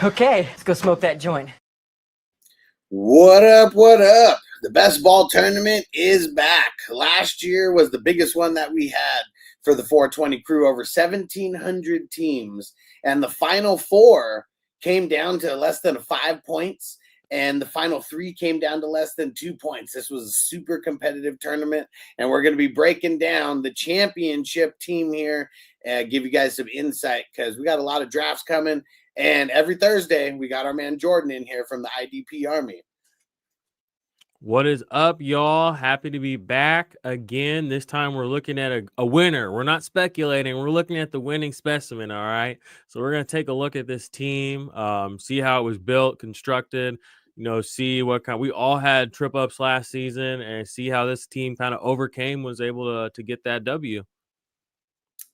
Okay, let's go smoke that joint. What up, what up? The best ball tournament is back. Last year was the biggest one that we had for the 420 crew, over 1,700 teams. And the final four came down to less than 5 points, and the final three came down to less than 2 points. This was a super competitive tournament, and we're going to be breaking down the championship team here and give you guys some insight because we got a lot of drafts coming. And every Thursday, we got our man Jordan in here from the IDP Army. What is up, y'all? Happy to be back again. This time we're looking at a winner. We're not speculating. We're looking at the winning specimen, all right? So we're going to take a look at this team, see how it was built, constructed, see what kind. We all had trip-ups last season and see how this team kind of overcame, was able to get that W.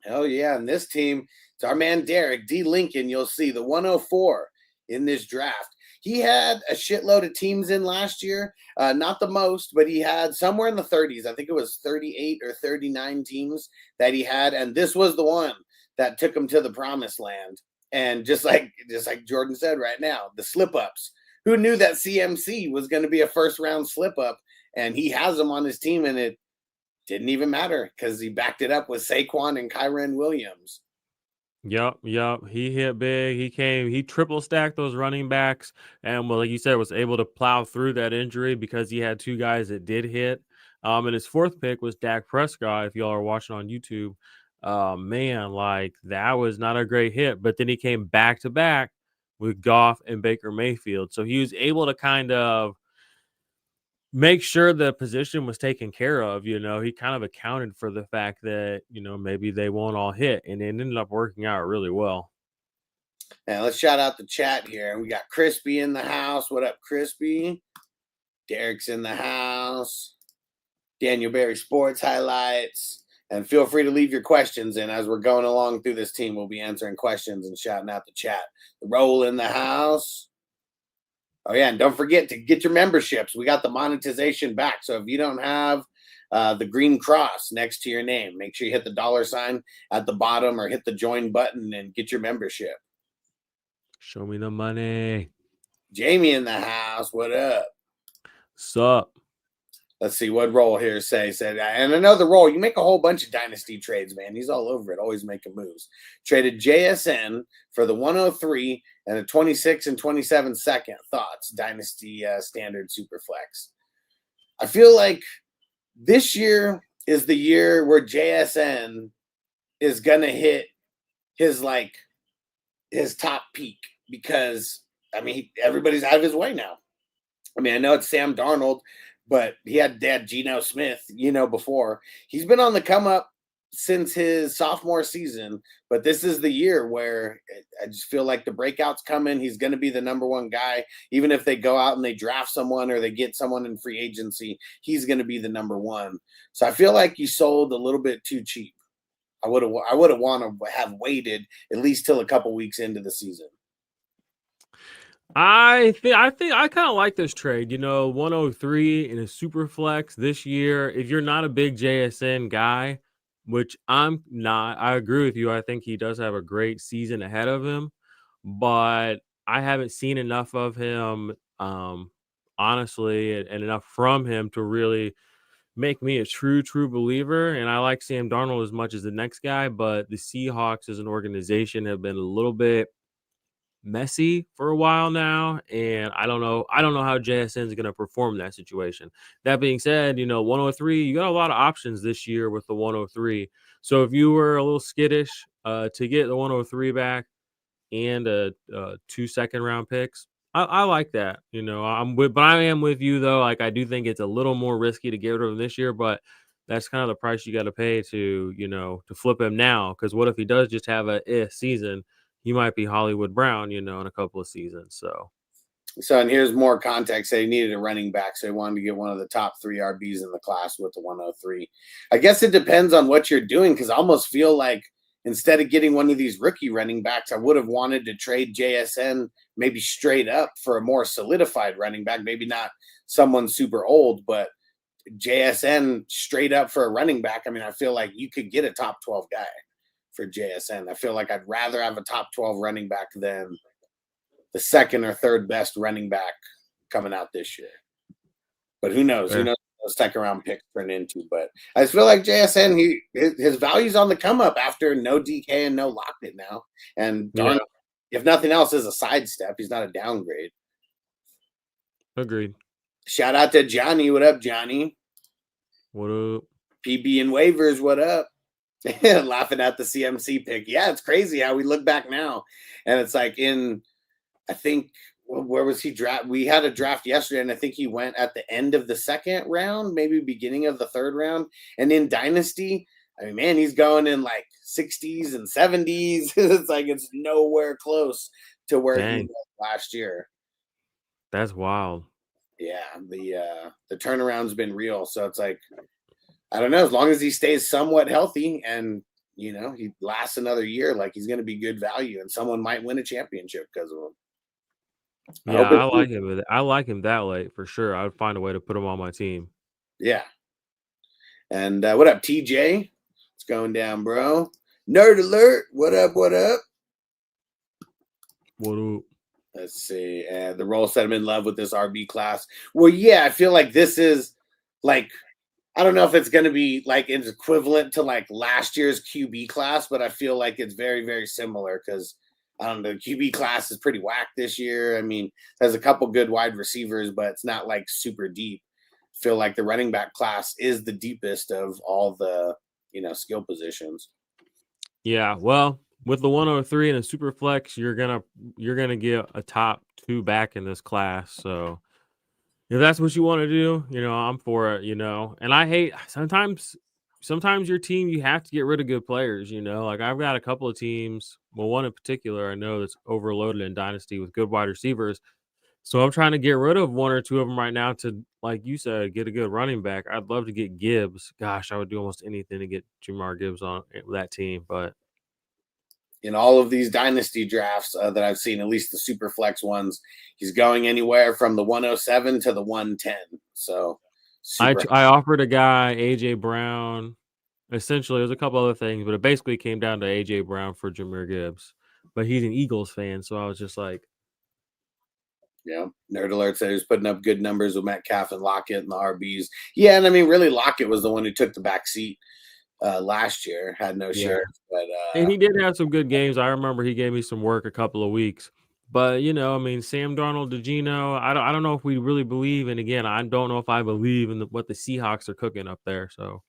Hell yeah. And this team, it's our man Derek, D. Lincoln, you'll see, the 104 in this draft. He had a shitload of teams in last year. Not the most, but he had somewhere in the 30s. I think it was 38 or 39 teams that he had. And this was the one that took him to the promised land. And just like Jordan said right now, the slip-ups. Who knew that CMC was going to be a first-round slip-up? And he has him on his team, and it didn't even matter because he backed it up with Saquon and Kyren Williams. Yup. He hit big. He triple stacked those running backs. And like you said, was able to plow through that injury because he had two guys that did hit. And his fourth pick was Dak Prescott, if y'all are watching on YouTube. Man, like that was not a great hit. But then he came back to back with Goff and Baker Mayfield. So he was able to kind of make sure the position was taken care of. He kind of accounted for the fact that, maybe they won't all hit, and it ended up working out really well. And let's shout out the chat here. We got Crispy in the house. What up, Crispy? Derek's in the house. Daniel Berry Sports Highlights. And feel free to leave your questions in as we're going along through this team. We'll be answering questions and shouting out the chat. The Roll in the house. Oh, yeah, and don't forget to get your memberships. We got the monetization back. So if you don't have the green cross next to your name, make sure you hit the $sign at the bottom or hit the join button and get your membership. Show me the money. Jamie in the house. What up? Sup? Let's see what Roll here said. And another Roll, you make a whole bunch of dynasty trades, man. He's all over it, always making moves. Traded JSN for the 103 and a 26 and 27 second. Thoughts, dynasty standard superflex. I feel like this year is the year where JSN is going to hit his top peak because, everybody's out of his way now. I know it's Sam Darnold, but he had Dad Geno Smith, before. He's been on the come up since his sophomore season, but this is the year where I just feel like the breakout's coming. He's going to be the number one guy. Even if they go out and they draft someone or they get someone in free agency, he's going to be the number one. So I feel like you sold a little bit too cheap. I would have want to have waited at least till a couple weeks into the season. I think I kind of like this trade. 103 in a super flex this year. If you're not a big JSN guy, which I'm not, I agree with you. I think he does have a great season ahead of him, but I haven't seen enough of him, honestly, and enough from him to really make me a true believer. And I like Sam Darnold as much as the next guy, but the Seahawks as an organization have been a little bit messy for a while now, and I don't know how JSN is going to perform in that situation. That being said, 103, you got a lot of options this year with the 103. So if you were a little skittish to get the 103 back and a 2 second round picks, I like that. But I am with you though. Like I do think it's a little more risky to get rid of him this year, but that's kind of the price you got to pay to to flip him now. Because what if he does just have a season? He might be Hollywood Brown, in a couple of seasons. So, and here's more context. They needed a running back, so they wanted to get one of the top 3 RBs in the class with the 103. I guess it depends on what you're doing, because I almost feel like instead of getting one of these rookie running backs, I would have wanted to trade JSN maybe straight up for a more solidified running back, maybe not someone super old, but JSN straight up for a running back. I feel like you could get a top 12 guy for JSN. I feel like I'd rather have a top 12 running back than the second or third best running back coming out this year. But who knows? Fair. Who knows what those second round picks turn into? But I just feel like JSN, his value's on the come up after no DK and no Lockett now. And darn, if nothing else, is a sidestep. He's not a downgrade. Agreed. Shout out to Johnny. What up, Johnny? What up? PB and waivers. What up? Laughing at the CMC pick. Yeah, it's crazy how we look back now, and it's like I think, where was he draft? We had a draft yesterday, and I think he went at the end of the second round, maybe beginning of the third round. And in Dynasty, I mean, man, he's going in like 60s and 70s. It's like it's nowhere close to where he was last year. That's wild. Yeah, the turnaround's been real. So it's like, I don't know, as long as he stays somewhat healthy and he lasts another year, like he's going to be good value, and someone might win a championship because of him. Yeah, I like him. I like him that late for sure. I would find a way to put him on my team. Yeah. And what up, TJ? What's going down, bro? Nerd alert. What up? What up? What up? Let's see. The role said I'm in love with this RB class. Well, yeah, I feel like this is like, I don't know if it's going to be like it's equivalent to like last year's QB class, but I feel like it's very, very similar because I don't know, the QB class is pretty whack this year. I mean, there's a couple good wide receivers, but it's not like super deep. I feel like the running back class is the deepest of all the, skill positions. Yeah, well, with the 103 and a super flex, you're gonna get a top 2 back in this class. So if that's what you want to do, I'm for it. And I hate sometimes your team, you have to get rid of good players. Like I've got a couple of teams. Well, one in particular I know that's overloaded in Dynasty with good wide receivers. So I'm trying to get rid of one or two of them right now to, like you said, get a good running back. I'd love to get Gibbs. Gosh, I would do almost anything to get Jamar Gibbs on that team. But in all of these Dynasty drafts that I've seen, at least the super flex ones, he's going anywhere from the 107 to the 110. So I offered a guy, AJ Brown. Essentially, there's a couple other things, but it basically came down to AJ Brown for Jahmyr Gibbs. But he's an Eagles fan, so I was just like, yeah. Nerd Alert said he was putting up good numbers with Metcalf and Lockett and the RBs. Yeah, and I mean, really, Lockett was the one who took the back seat last year. Had no shares, but and he did have some good games. I remember he gave me some work a couple of weeks. But I mean, Sam Darnold, DeGeno, I don't know if we really believe. And again, I don't know if I believe in what the Seahawks are cooking up there. So.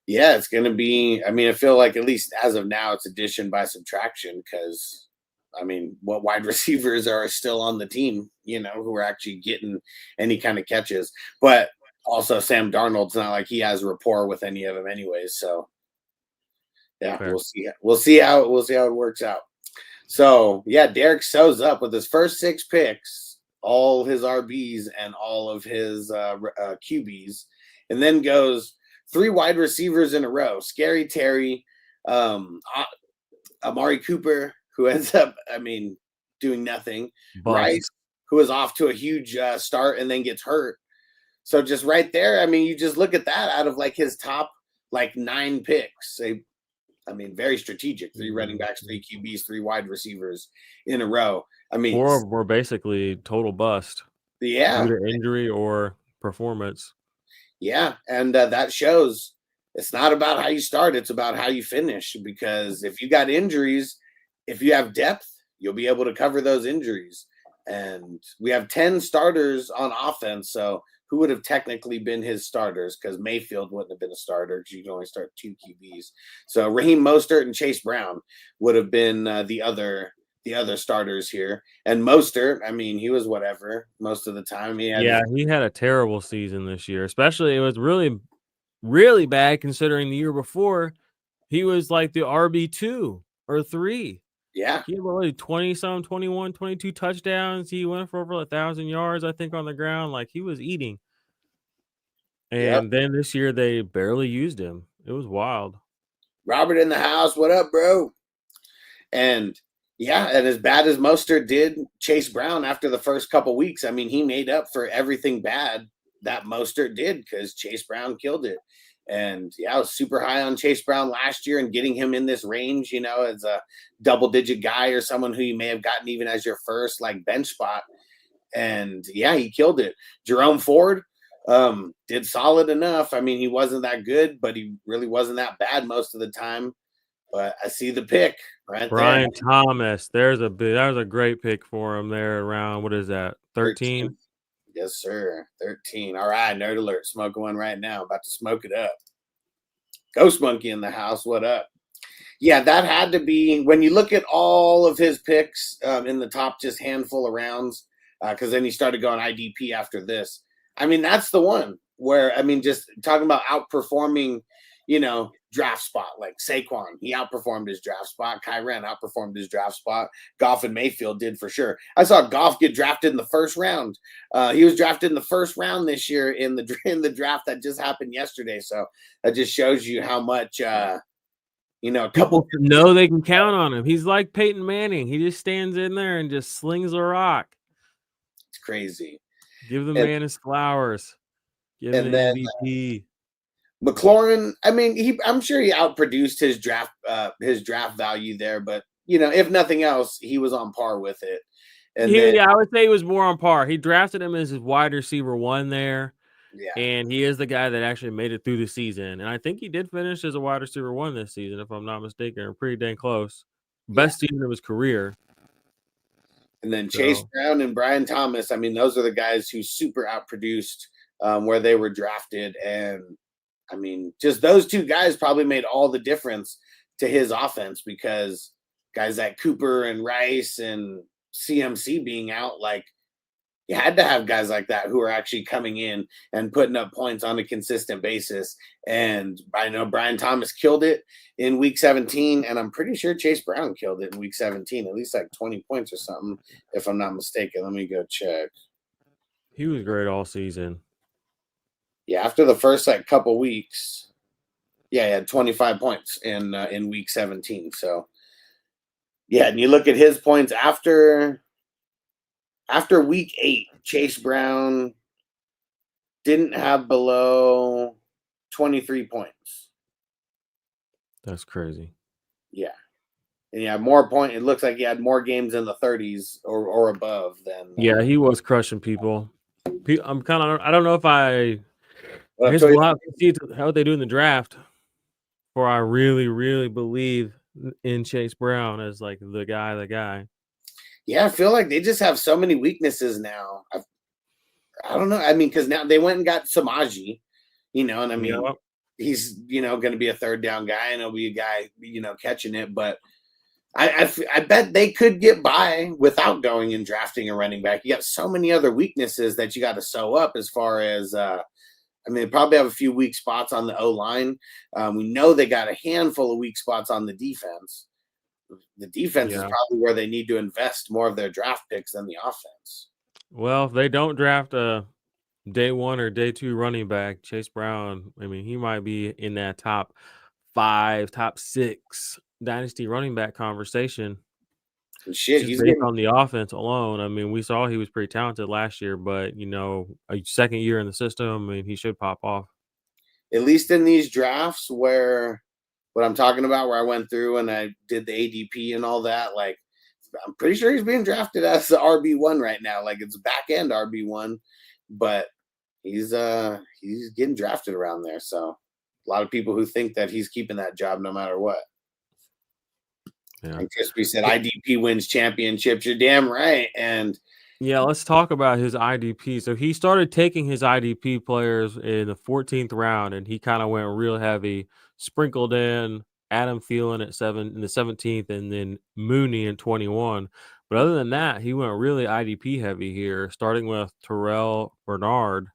Yeah, it's going to be, I mean, I feel like at least as of now, it's addition by subtraction because, I mean, what wide receivers are still on the team, who are actually getting any kind of catches. But also Sam Darnold's not like he has rapport with any of them anyways. So, yeah, Fair. We'll see how it works out. So, yeah, Derek sews up with his first 6 picks, all his RBs and all of his QBs, and then goes 3 wide receivers in a row. Scary Terry, Amari Cooper, who ends up, doing nothing. Bust. Rice, who is off to a huge start and then gets hurt. So just right there, you just look at that out of like his top 9 picks. Very strategic. 3 running backs, 3 QBs, 3 wide receivers in a row. 4 were basically total bust. Yeah. Either injury or performance. Yeah, and that shows it's not about how you start, it's about how you finish. Because if you got injuries, if you have depth, you'll be able to cover those injuries. And we have 10 starters on offense, so who would have technically been his starters? Because Mayfield wouldn't have been a starter because you can only start 2 QBs. So Raheem Mostert and Chase Brown would have been the other starters here. And Mostert, he was whatever most of the time. He had a terrible season this year. Especially, it was really, really bad considering the year before he was like the RB2 or 3. Yeah. He had really 20-some, 21, 22 touchdowns. He went for over 1,000 yards, I think, on the ground. Like, he was eating. And then this year, they barely used him. It was wild. Robert in the house. What up, bro? And yeah, and as bad as Mostert did Chase Brown after the first couple weeks, he made up for everything bad that Mostert did because Chase Brown killed it. And yeah, I was super high on Chase Brown last year, and getting him in this range, as a double-digit guy or someone who you may have gotten even as your first like bench spot. And yeah, he killed it. Jerome Ford did solid enough. I mean, he wasn't that good, but he really wasn't that bad most of the time. But I see the pick right Brian there. Thomas. That was a great pick for him there around, what is that, 13? Yes, sir. 13. All right, nerd alert. Smoking one right now. About to smoke it up. Ghost Monkey in the house. What up? Yeah, that had to be, when you look at all of his picks in the top just handful of rounds, because then he started going IDP after this. I mean, that's the one where, I mean, just talking about outperforming, draft spot, like Saquon, he outperformed his draft spot. Kyren outperformed his draft spot. Goff and Mayfield did for sure. I saw Goff get drafted in the first round. He was drafted in the first round this year in the draft that just happened yesterday. So that just shows you how much, a couple People know they can count on him. He's like Peyton Manning. He just stands in there and just slings a rock. It's crazy. Give the man his flowers. Give him an MVP. McLaurin, I mean, I'm sure he outproduced his draft value there, but if nothing else, he was on par with it. And I would say he was more on par. He drafted him as his wide receiver 1 there. Yeah. And he is the guy that actually made it through the season. And I think he did finish as a wide receiver 1 this season, if I'm not mistaken. Pretty dang close. Best season of his career. And then Chase Brown and Brian Thomas, I mean, those are the guys who super outproduced where they were drafted. And I mean, just those two guys probably made all the difference to his offense, because guys like Cooper and Rice and CMC being out, like, you had to have guys like that who are actually coming in and putting up points on a consistent basis. And I know Brian Thomas killed it in week 17, and I'm pretty sure Chase Brown killed it in week 17, at least like 20 points or something, if I'm not mistaken. Let me go check. He was great all season. Yeah, after the first like couple weeks, yeah, he had 25 points in week 17. So yeah, and you look at his points after week 8, Chase Brown didn't have below 23 points. That's crazy. Yeah. And he had more points. It looks like he had more games in the 30s or above than. Yeah, he was crushing people. I'm kind of, I don't know if we'll have to see how they do in the draft before I really, really believe in Chase Brown as like the guy. Yeah, I feel like they just have so many weaknesses now. I don't know. I mean, because now they went and got Samaji, and I mean, he's, going to be a third down guy, and he'll be a guy, catching it. But I bet they could get by without going and drafting a running back. You got so many other weaknesses that you got to sew up as far as, I mean, they probably have a few weak spots on the O-line. We know they got a handful of weak spots on the defense. The defense is probably where they need to invest more of their draft picks than the offense. Well, if they don't draft a day 1 or day 2 running back, Chase Brown, I mean, he might be in that top 5, top 6 dynasty running back conversation. And shit, he's based on the offense alone. I mean, we saw he was pretty talented last year, but a second year in the system, I mean, he should pop off. At least in these drafts where what I'm talking about, where I went through and I did the ADP and all that, like, I'm pretty sure he's being drafted as the RB1 right now. Like, it's back end RB1, but he's getting drafted around there. So a lot of people who think that he's keeping that job no matter what. Yeah. And Crispy said IDP wins championships. You're damn right. And yeah, let's talk about his IDP. So he started taking his IDP players in the 14th round, and he kind of went real heavy, sprinkled in Adam Thielen in the 17th, and then Mooney in 21. But other than that, he went really IDP heavy here, starting with Terrell Bernard.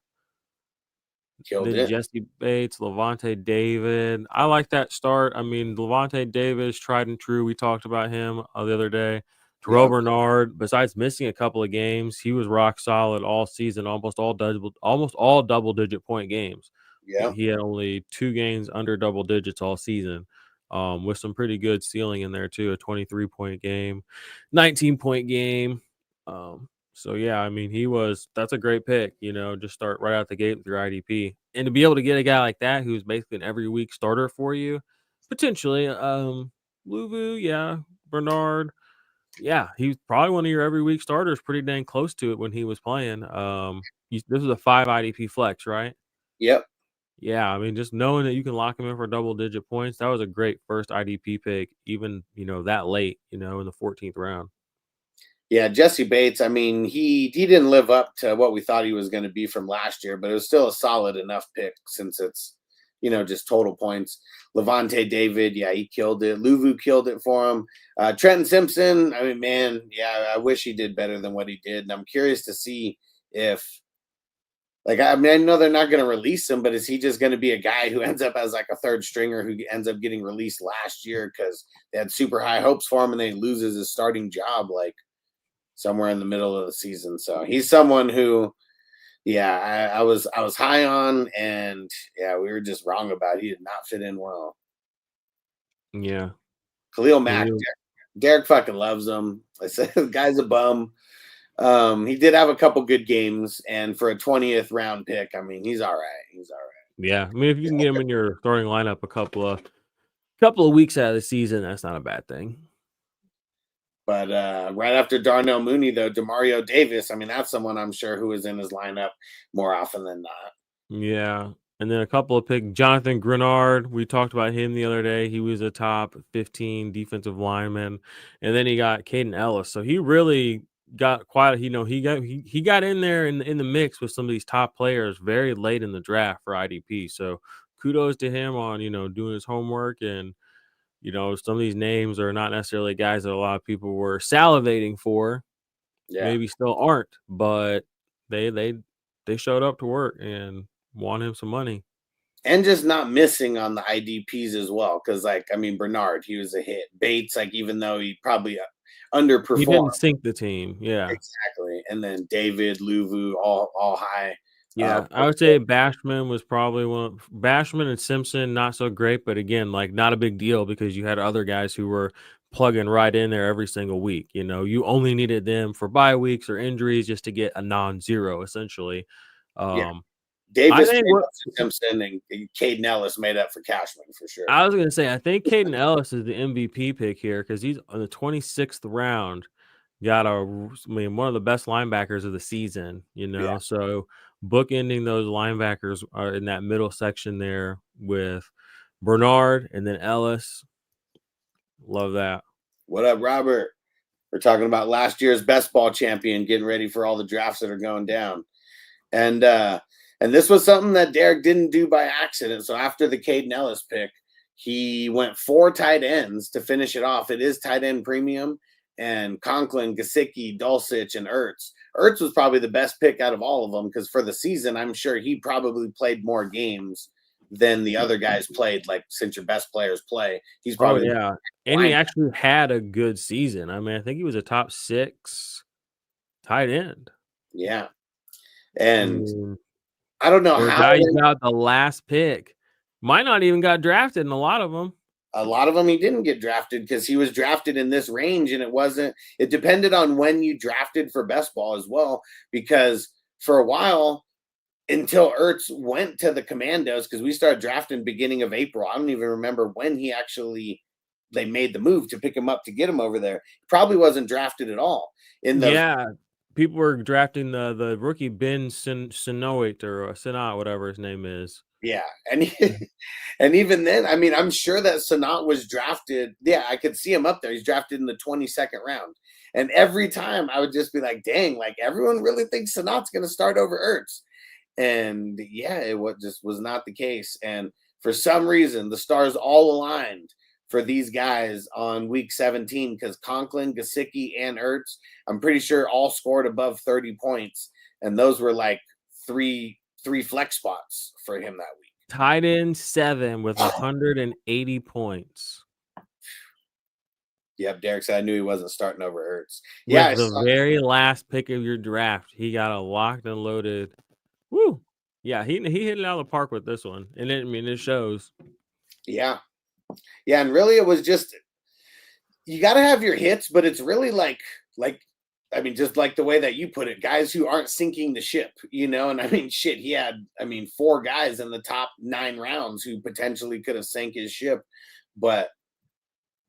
Then Jesse Bates, Levante David. I like that start. I mean, Levante David is tried and true. We talked about him the other day. Terrell Bernard, besides missing a couple of games, he was rock solid all season, almost all double-digit point games. Yeah, he had only 2 games under double digits all season, with some pretty good ceiling in there too. A 23-point game, 19-point game. So yeah, I mean, that's a great pick, just start right out the gate with your IDP. And to be able to get a guy like that who's basically an every week starter for you, potentially, Luvu, yeah, Bernard, yeah, he's probably one of your every week starters, pretty dang close to it when he was playing. This was a 5 IDP flex, right? Yep. Yeah, I mean, just knowing that you can lock him in for double digit points, that was a great first IDP pick, even that late, in the 14th round. Yeah, Jesse Bates, I mean, he didn't live up to what we thought he was going to be from last year, but it was still a solid enough pick since it's, just total points. Levante David, yeah, he killed it. Luvu killed it for him. Trenton Simpson, I mean, man, yeah, I wish he did better than what he did. And I'm curious to see if, like, I mean, I know they're not going to release him, but is he just going to be a guy who ends up as like a third stringer who ends up getting released last year because they had super high hopes for him and then he loses his starting job? Like, somewhere in the middle of the season. So he's someone who, yeah, I was high on, and yeah, we were just wrong about. He did not fit in well. Yeah. Khalil Mack, Derek fucking loves him. I said the guy's a bum. He did have a couple good games, and for a 20th round pick, I mean, he's all right. He's all right. Yeah, I mean, if you can get him in your starting lineup a couple of weeks out of the season, that's not a bad thing. But right after Darnell Mooney, though, Demario Davis, I mean, that's someone I'm sure who is in his lineup more often than not. Yeah. And then a couple of picks. Jonathan Grenard, we talked about him the other day. He was a top 15 defensive lineman. And then he got Caden Ellis. So he really got quite he got in there in the mix with some of these top players very late in the draft for IDP. So kudos to him on, doing his homework. And some of these names are not necessarily guys that a lot of people were salivating for. Yeah. Maybe still aren't, but they showed up to work and won him some money. And just not missing on the IDPs as well. Because, like, I mean, Bernard, he was a hit. Bates, like, even though he probably underperformed. He didn't sink the team. Yeah. Exactly. And then David, Luvu, all high. Yeah, I would say Bashman was probably Bashman and Simpson, not so great, but again, like not a big deal because you had other guys who were plugging right in there every single week. You only needed them for bye weeks or injuries just to get a non-zero, essentially. Yeah. Davis, Simpson, and Caden Ellis made up for Cashman for sure. I was going to say, I think Caden Ellis is the MVP pick here because he's on the 26th round. Got one of the best linebackers of the season, Yeah. So bookending those linebackers are in that middle section there with Bernard and then Ellis. Love that. What up, Robert? We're talking about last year's best ball champion getting ready for all the drafts that are going down. And this was something that Derek didn't do by accident. So after the Caden Ellis pick, he went 4 tight ends to finish it off. It is tight end premium. And Conklin, Gesicki, Dulcich, and Ertz. Ertz was probably the best pick out of all of them because for the season, I'm sure he probably played more games than the other guys played. Like, since your best players play, he's probably and he actually had a good season. I mean, I think he was a top 6 tight end. Yeah, and I don't know how he got the last pick. Might not even got drafted in a lot of them. A lot of them he didn't get drafted because he was drafted in this range, and it depended on when you drafted for best ball as well, because for a while until Ertz went to the Commandos, because we started drafting beginning of April. I don't even remember when they made the move to pick him up to get him over there. He probably wasn't drafted at all. People were drafting the rookie Ben Sinoit or Sinat, whatever his name is. Yeah, and even then, I mean, I'm sure that Sanat was drafted. Yeah, I could see him up there. He's drafted in the 22nd round. And every time I would just be like, dang, like everyone really thinks Sanat's going to start over Ertz. And yeah, it just was not the case. And for some reason, the stars all aligned for these guys on week 17 because Conklin, Gesicki, and Ertz, I'm pretty sure all scored above 30 points. And those were like three flex spots for him that week. Tight end 7 with 180 points. Yep, Derek said I knew he wasn't starting over Ertz. Yeah, the very last pick of your draft, he got a locked and loaded. Woo! Yeah, he hit it out of the park with this one, and it shows. Yeah, and really, it was just you got to have your hits, but it's really like I mean, just like the way that you put it, guys who aren't sinking the ship, you know. And I mean, shit, he had, I mean, 4 guys in the top 9 rounds who potentially could have sank his ship, but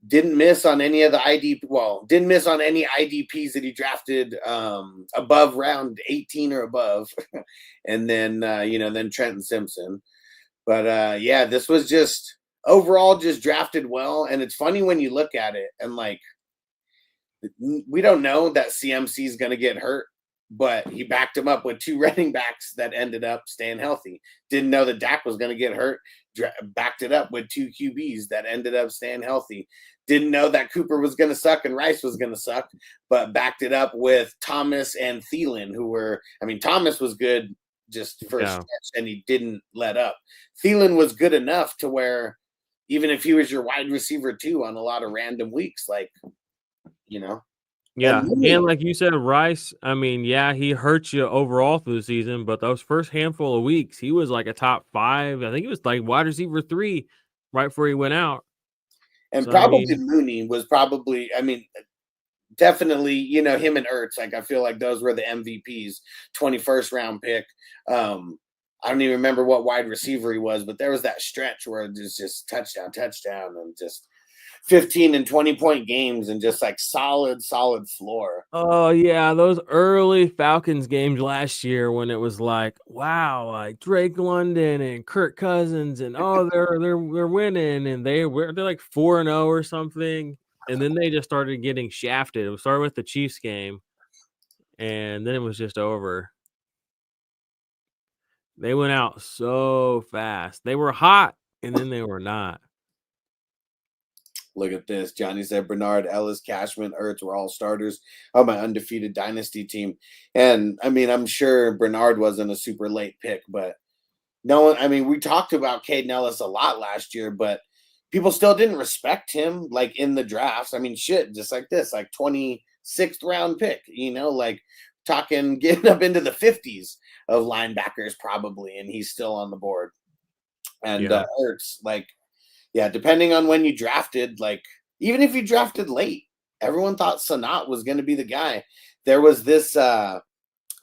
didn't miss on any of the didn't miss on any IDPs that he drafted above round 18 or above. And then, then Trenton Simpson. But yeah, this was just overall just drafted well. And it's funny when you look at it and like, we don't know that CMC is going to get hurt, but he backed him up with 2 running backs that ended up staying healthy. Didn't know that Dak was going to get hurt, backed it up with 2 QBs that ended up staying healthy. Didn't know that Cooper was going to suck and Rice was going to suck, but backed it up with Thomas and Thielen, who were, I mean, Thomas was good just for a stretch and he didn't let up. Thielen was good enough to where even if he was your wide receiver too on a lot of random weeks, like, you know. Yeah, and like you said, Rice, I mean, yeah, he hurt you overall through the season, but those first handful of weeks, he was like a top 5. I think he was like wide receiver 3 right before he went out. And so, probably Mooney was probably, I mean, definitely, you know, him and Ertz, like I feel like those were the MVPs, 21st round pick. I don't even remember what wide receiver he was, but there was that stretch where it was just touchdown, and just 15 and 20-point games and just like solid floor. Oh yeah, those early Falcons games last year when it was like, wow, like Drake London and Kirk Cousins and they're winning and they're like 4-0 or something, and then they just started getting shafted. It started with the Chiefs game, and then it was just over. They went out so fast. They were hot, and then they were not. Look at this. Johnny said Bernard, Ellis, Cashman, Ertz were all starters on my undefeated dynasty team. And I mean, I'm sure Bernard wasn't a super late pick, but no one, I mean, we talked about Caden Ellis a lot last year, but people still didn't respect him like in the drafts. I mean, shit, just like this, like 26th round pick, you know, like talking getting up into the 50s of linebackers probably, and he's still on the board. And Ertz, like, yeah, depending on when you drafted, like even if you drafted late, everyone thought Sanat was going to be the guy. There was this the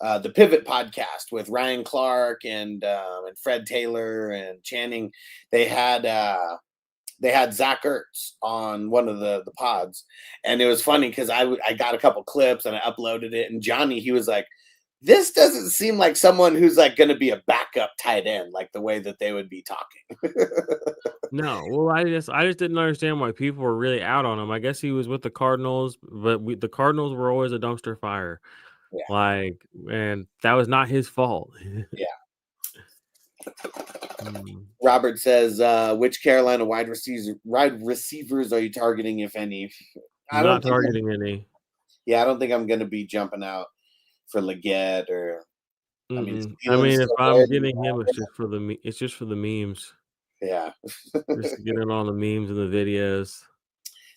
Pivot podcast with Ryan Clark and Fred Taylor and Channing. They had Zach Ertz on one of the pods, and it was funny because I got a couple clips and I uploaded it, and Johnny, he was like, this doesn't seem like someone who's like going to be a backup tight end, like the way that they would be talking. No, well, I just didn't understand why people were really out on him. I guess he was with the Cardinals, but the Cardinals were always a dumpster fire. Yeah. Like, and that was not his fault. Yeah. Robert says, which Carolina wide receivers are you targeting, if any? I'm not targeting any. Yeah, I don't think I'm going to be jumping out for Leggett or. I mean, if I'm getting him, it's just for the memes. Yeah, just to get in on the memes and the videos.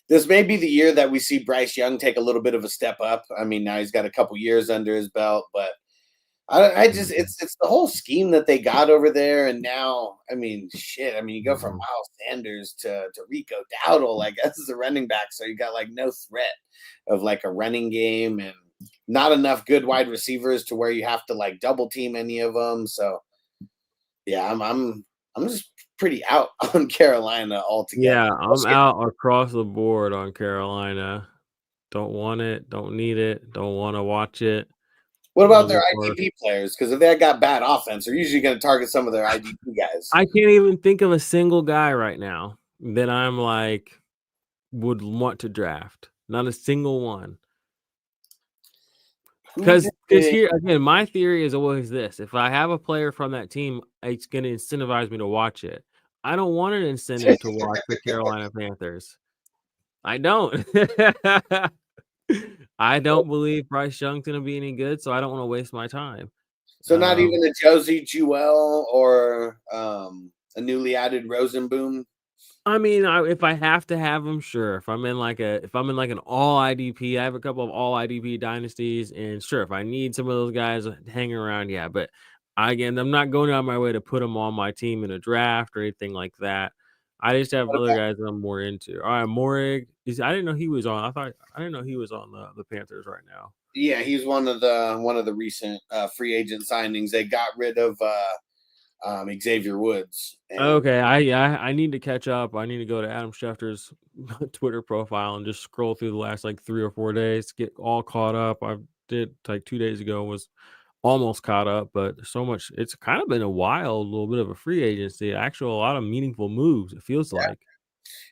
This may be the year that we see Bryce Young take a little bit of a step up. I mean, now he's got a couple years under his belt, but I just it's the whole scheme that they got over there, and now I mean, shit. I mean, you go from Miles Sanders to Rico Dowdle, I guess, as a running back, so you got like no threat of like a running game and not enough good wide receivers to where you have to like double team any of them. So yeah, I'm just pretty out on Carolina altogether. Yeah, I'm out across the board on Carolina. Don't want it. Don't need it. Don't want to watch it. What about their IDP players? Because if they got bad offense, they're usually going to target some of their IDP guys. I can't even think of a single guy right now that I'm like would want to draft. Not a single one. Because here again, my theory is always this: if I have a player from that team, it's going to incentivize me to watch it. I don't want an incentive to watch the Carolina Panthers. I don't. I don't believe Bryce Young's going to be any good, so I don't want to waste my time. So not even a Josie Jewell or a newly added Rosenboom. I mean, if I have to have them, sure. If I'm in like an all IDP, I have a couple of all IDP dynasties, and sure, if I need some of those guys hanging around, yeah. But again, I'm not going out of my way to put them on my team in a draft or anything like that. I just have other guys that I'm more into. All right, Morig. I didn't know he was on. I didn't know he was on the Panthers right now. Yeah, he's one of the recent free agent signings. They got rid of Xavier Woods. And Okay, I need to catch up. I need to go to Adam Schefter's Twitter profile and just scroll through the last like 3 or 4 days, get all caught up. I did like 2 days ago, was almost caught up, but so much. It's kind of been a wild little bit of a free agency. Actually, a lot of meaningful moves. It feels like.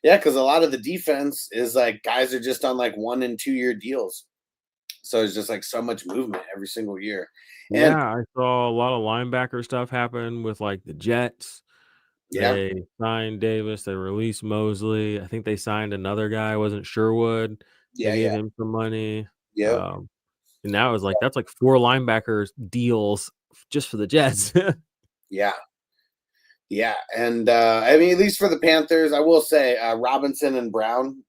yeah, because a lot of the defense is like guys are just on like 1 and 2 year deals. So it's just like so much movement every single year. And Yeah, I saw a lot of linebacker stuff happen with like the Jets. yeah, They signed Davis. They released Mosley. I think they signed another guy. Wasn't Sherwood. They yeah, gave yeah, him some money. yep, Um, and that was like that's like 4 linebackers deals just for the Jets. yeah, yeah. And I mean, at least for the Panthers, I will say Robinson and Brown,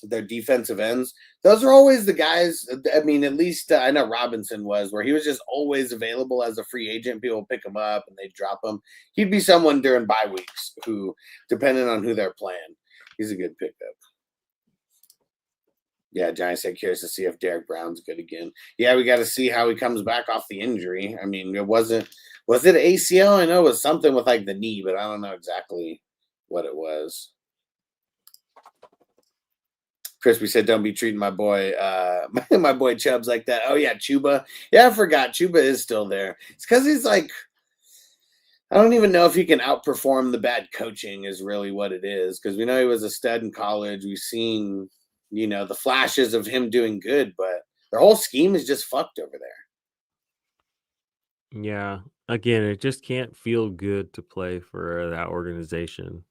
their defensive ends, those are always the guys. I mean, at least I know Robinson was, where he was just always available as a free agent. People pick him up and they drop him. He'd be someone during bye weeks who, depending on who they're playing, he's a good pickup. Yeah, Giants are curious to see if Derek Brown's good again. Yeah, we got to see how he comes back off the injury. I mean, was it ACL? I know it was something with like the knee, but I don't know exactly what it was. Crispy said, "Don't be treating my boy, my boy Chubbs like that." Oh yeah, Chuba. Yeah, I forgot Chuba is still there. It's because he's like, I don't even know if he can outperform the bad coaching. Is really what it is. Because we know he was a stud in college. We've seen, the flashes of him doing good, but their whole scheme is just fucked over there. Yeah. Again, it just can't feel good to play for that organization.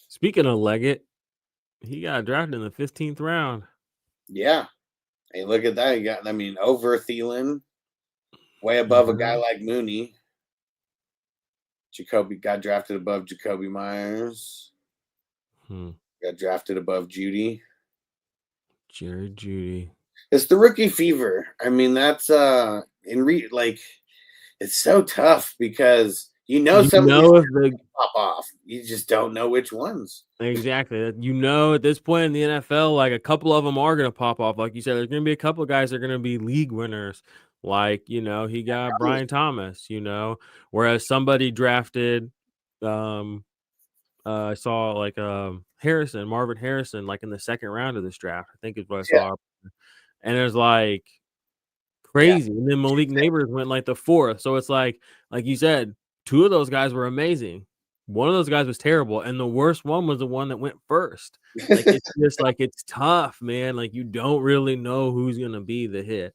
Speaking of Leggett, he got drafted in the 15th round. Yeah, and look at that. You got, I mean, over Thielen, way above a guy like Mooney. Jacoby got drafted above Jacoby Myers. Got drafted above Judy. Jerry Judy. It's the rookie fever. I mean, that's like it's so tough because some of these if the pop off. You just don't know which ones. exactly at this point in the NFL, like a couple of them are gonna pop off. Like you said, there's gonna be a couple of guys that are gonna be league winners. Like he got Brian Thomas. Whereas somebody drafted, I saw like Marvin Harrison, like in the second round of this draft. I think is what I saw, and it was like crazy. And then Malik Neighbors went like the 4th. So it's like you said, 2 of those guys were amazing. One of those guys was terrible, and the worst one was the one that went first. Like it's just like it's tough, man. Like you don't really know who's gonna be the hit.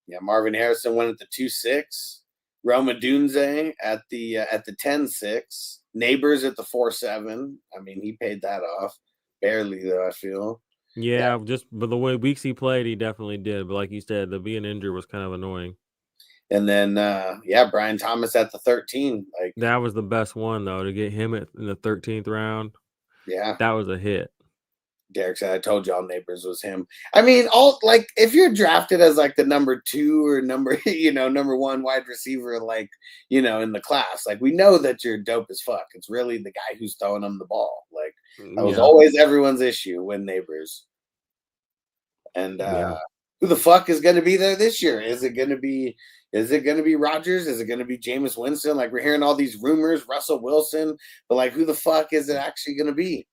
Yeah, Marvin Harrison went at the 2-6. Roma Dunze at the 10-6. Neighbors at the 4-7. I mean, he paid that off barely, though. I feel. Yeah, but the way weeks he played, he definitely did. But like you said, the being injured was kind of annoying. And then, Brian Thomas at the 13. Like that was the best one though, to get him in the 13th round. Yeah, that was a hit. Derek said, "I told y'all Neighbors was him." I mean, if you're drafted as like the number 2 or number 1 wide receiver, like in the class, like we know that you're dope as fuck. It's really the guy who's throwing them the ball. Like that was always everyone's issue when Neighbors. And who the fuck is going to be there this year? Is it going to be Rodgers? Is it going to be Jameis Winston? Like we're hearing all these rumors, Russell Wilson, but like who the fuck is it actually going to be?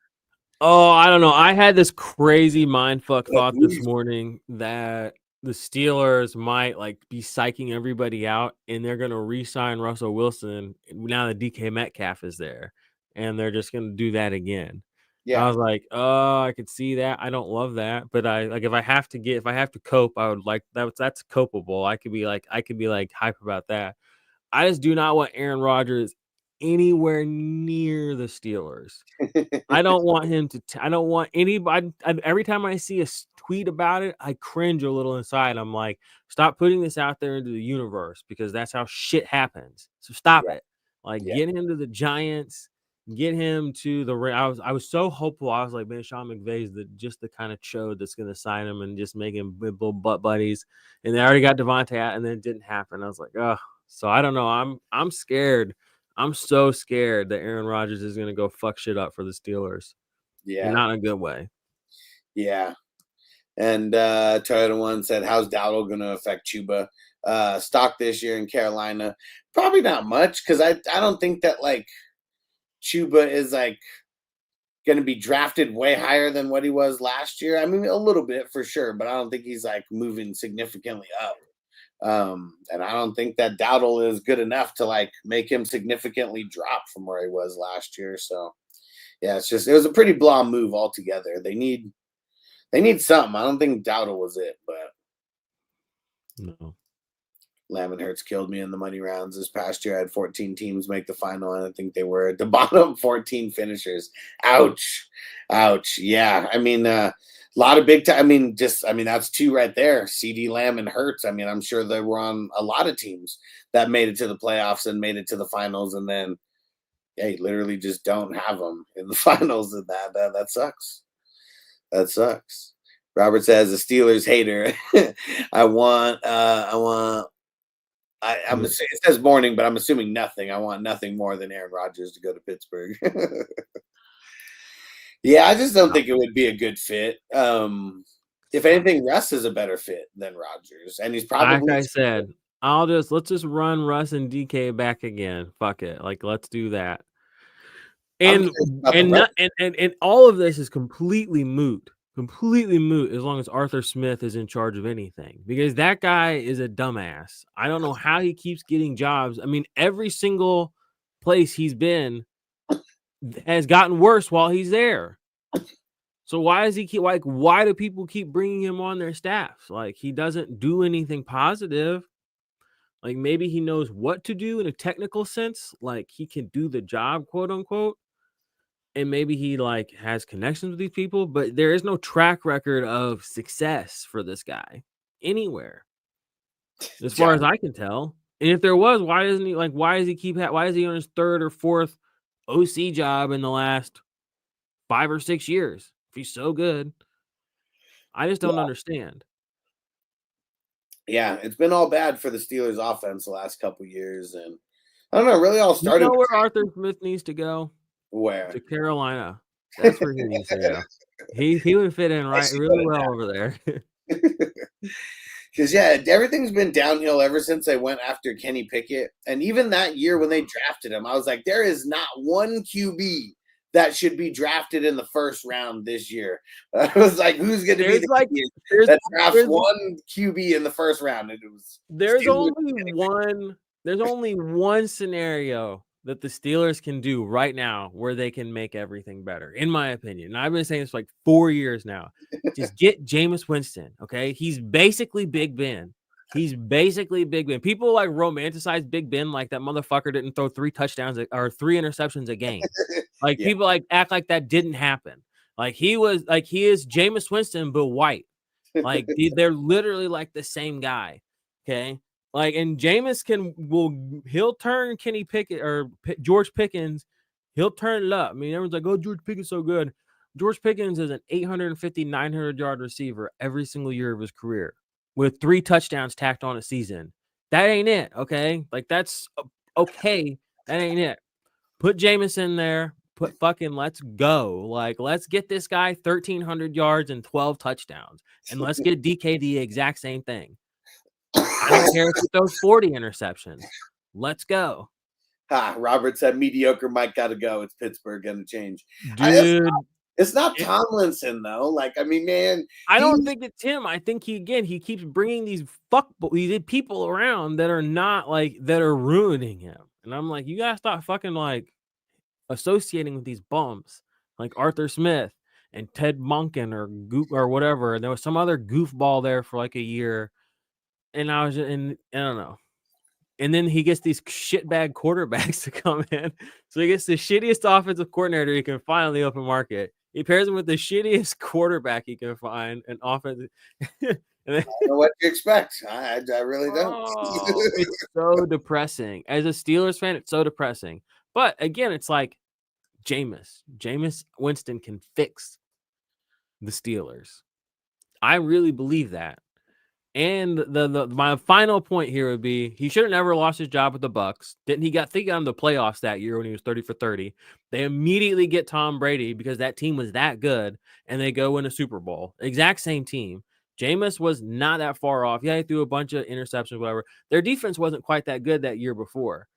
Oh, I don't know. I had this crazy mindfuck thought this morning that the Steelers might like be psyching everybody out, and they're going to re-sign Russell Wilson now that DK Metcalf is there, and they're just going to do that again. Yeah. I was like, oh, I could see that. I don't love that, but if I have to cope, I would like that. That's copable. I could be like hype about that. I just do not want Aaron Rodgers anywhere near the Steelers. I don't want him to. I don't want anybody. Every time I see a tweet about it, I cringe a little inside. I'm like, stop putting this out there into the universe because that's how shit happens. So stop it. Like, get him to the Giants. Get him to the. I was so hopeful. I was like, man, Sean McVay's just the kind of chode that's going to sign him and just make him little butt buddies. And they already got Devontae out, and then it didn't happen. I was like, oh. So I don't know. I'm scared. I'm so scared that Aaron Rodgers is going to go fuck shit up for the Steelers. Yeah. And not in a good way. Yeah. And Toyota One said, how's Dowdle going to affect Chuba stock this year in Carolina? Probably not much, because I don't think that like Chuba is like going to be drafted way higher than what he was last year. I mean, a little bit for sure, but I don't think he's like moving significantly up. And I don't think that Dowdle is good enough to like make him significantly drop from where he was last year. So yeah, it was a pretty blah move altogether. They need something. I don't think Dowdle was it, but No. Lamb and Hurts killed me in the money rounds this past year. I had 14 teams make the final, and I think they were at the bottom 14 finishers. Ouch. Yeah. I mean, a lot of big time. I mean, that's two right there. CD Lamb and Hurts. I mean, I'm sure they were on a lot of teams that made it to the playoffs and made it to the finals, and then you literally just don't have them in the finals, and that sucks. That sucks. Robert says, a Steelers hater. It says morning, but I'm assuming nothing. I want nothing more than Aaron Rodgers to go to Pittsburgh. Yeah, I just don't think it would be a good fit. If anything, Russ is a better fit than Rodgers, and he's probably, like I said, let's just run Russ and DK back again. Fuck it, like let's do that. And all of this is completely moot. As long as Arthur Smith is in charge of anything, because that guy is a dumbass. I don't know how he keeps getting jobs. I mean, every single place he's been has gotten worse while he's there. So why do people keep bringing him on their staffs? Like, he doesn't do anything positive. Like, maybe he knows what to do in a technical sense, like he can do the job, quote unquote. And maybe he like has connections with these people, but there is no track record of success for this guy anywhere, as far as I can tell. And if there was, why is he on his third or fourth OC job in the last 5 or 6 years? If he's so good, I just don't understand. Yeah, it's been all bad for the Steelers offense the last couple years, and I don't know. Really, all started. You know where Arthur Smith needs to go? Where? To Carolina. That's where he needs to go. He would fit in really well over there. Because everything's been downhill ever since they went after Kenny Pickett, and even that year when they drafted him, I was like, there is not one QB that should be drafted in the first round this year. I was like, who's going to be the QB that drafts one QB in the first round? And it was there's only one scenario that the Steelers can do right now where they can make everything better, in my opinion. And I've been saying this for like 4 years now. Just get Jameis Winston, okay? He's basically Big Ben. People like romanticize Big Ben like that motherfucker didn't throw 3 touchdowns or 3 interceptions a game. Like people like act like that didn't happen. Like he is Jameis Winston but white. Like they're literally like the same guy, okay? Like, and Jameis he'll turn Kenny Pickett or George Pickens, he'll turn it up. I mean, everyone's like, oh, George Pickens so good. George Pickens is an 850, 900-yard receiver every single year of his career with 3 touchdowns tacked on a season. That ain't it, okay? Like, that's okay. That ain't it. Put Jameis in there. Let's go. Like, let's get this guy 1,300 yards and 12 touchdowns. And let's get DK the exact same thing. I don't care if he throws 40 interceptions. Let's go. Robert said mediocre might gotta go. It's Pittsburgh gonna change. Dude. It's not Tomlinson though. Like, I mean, man, I don't think it's him. I think he keeps bringing these people around that are not like that are ruining him. And I'm like, you gotta stop fucking like associating with these bums like Arthur Smith and Ted Monken or whatever. And there was some other goofball there for like a year. And I don't know. And then he gets these shitbag quarterbacks to come in. So he gets the shittiest offensive coordinator he can find on the open market. He pairs him with the shittiest quarterback he can find, an offense. I don't know what you expect. I really don't. It's so depressing. As a Steelers fan, it's so depressing. But again, it's like Jameis Winston can fix the Steelers. I really believe that. And my final point here would be he should have never lost his job with the Bucks. Didn't he got in the playoffs that year when he was 30 for 30? They immediately get Tom Brady because that team was that good, and they go win a Super Bowl. Exact same team. Jameis was not that far off. Yeah, he threw a bunch of interceptions, whatever. Their defense wasn't quite that good that year before.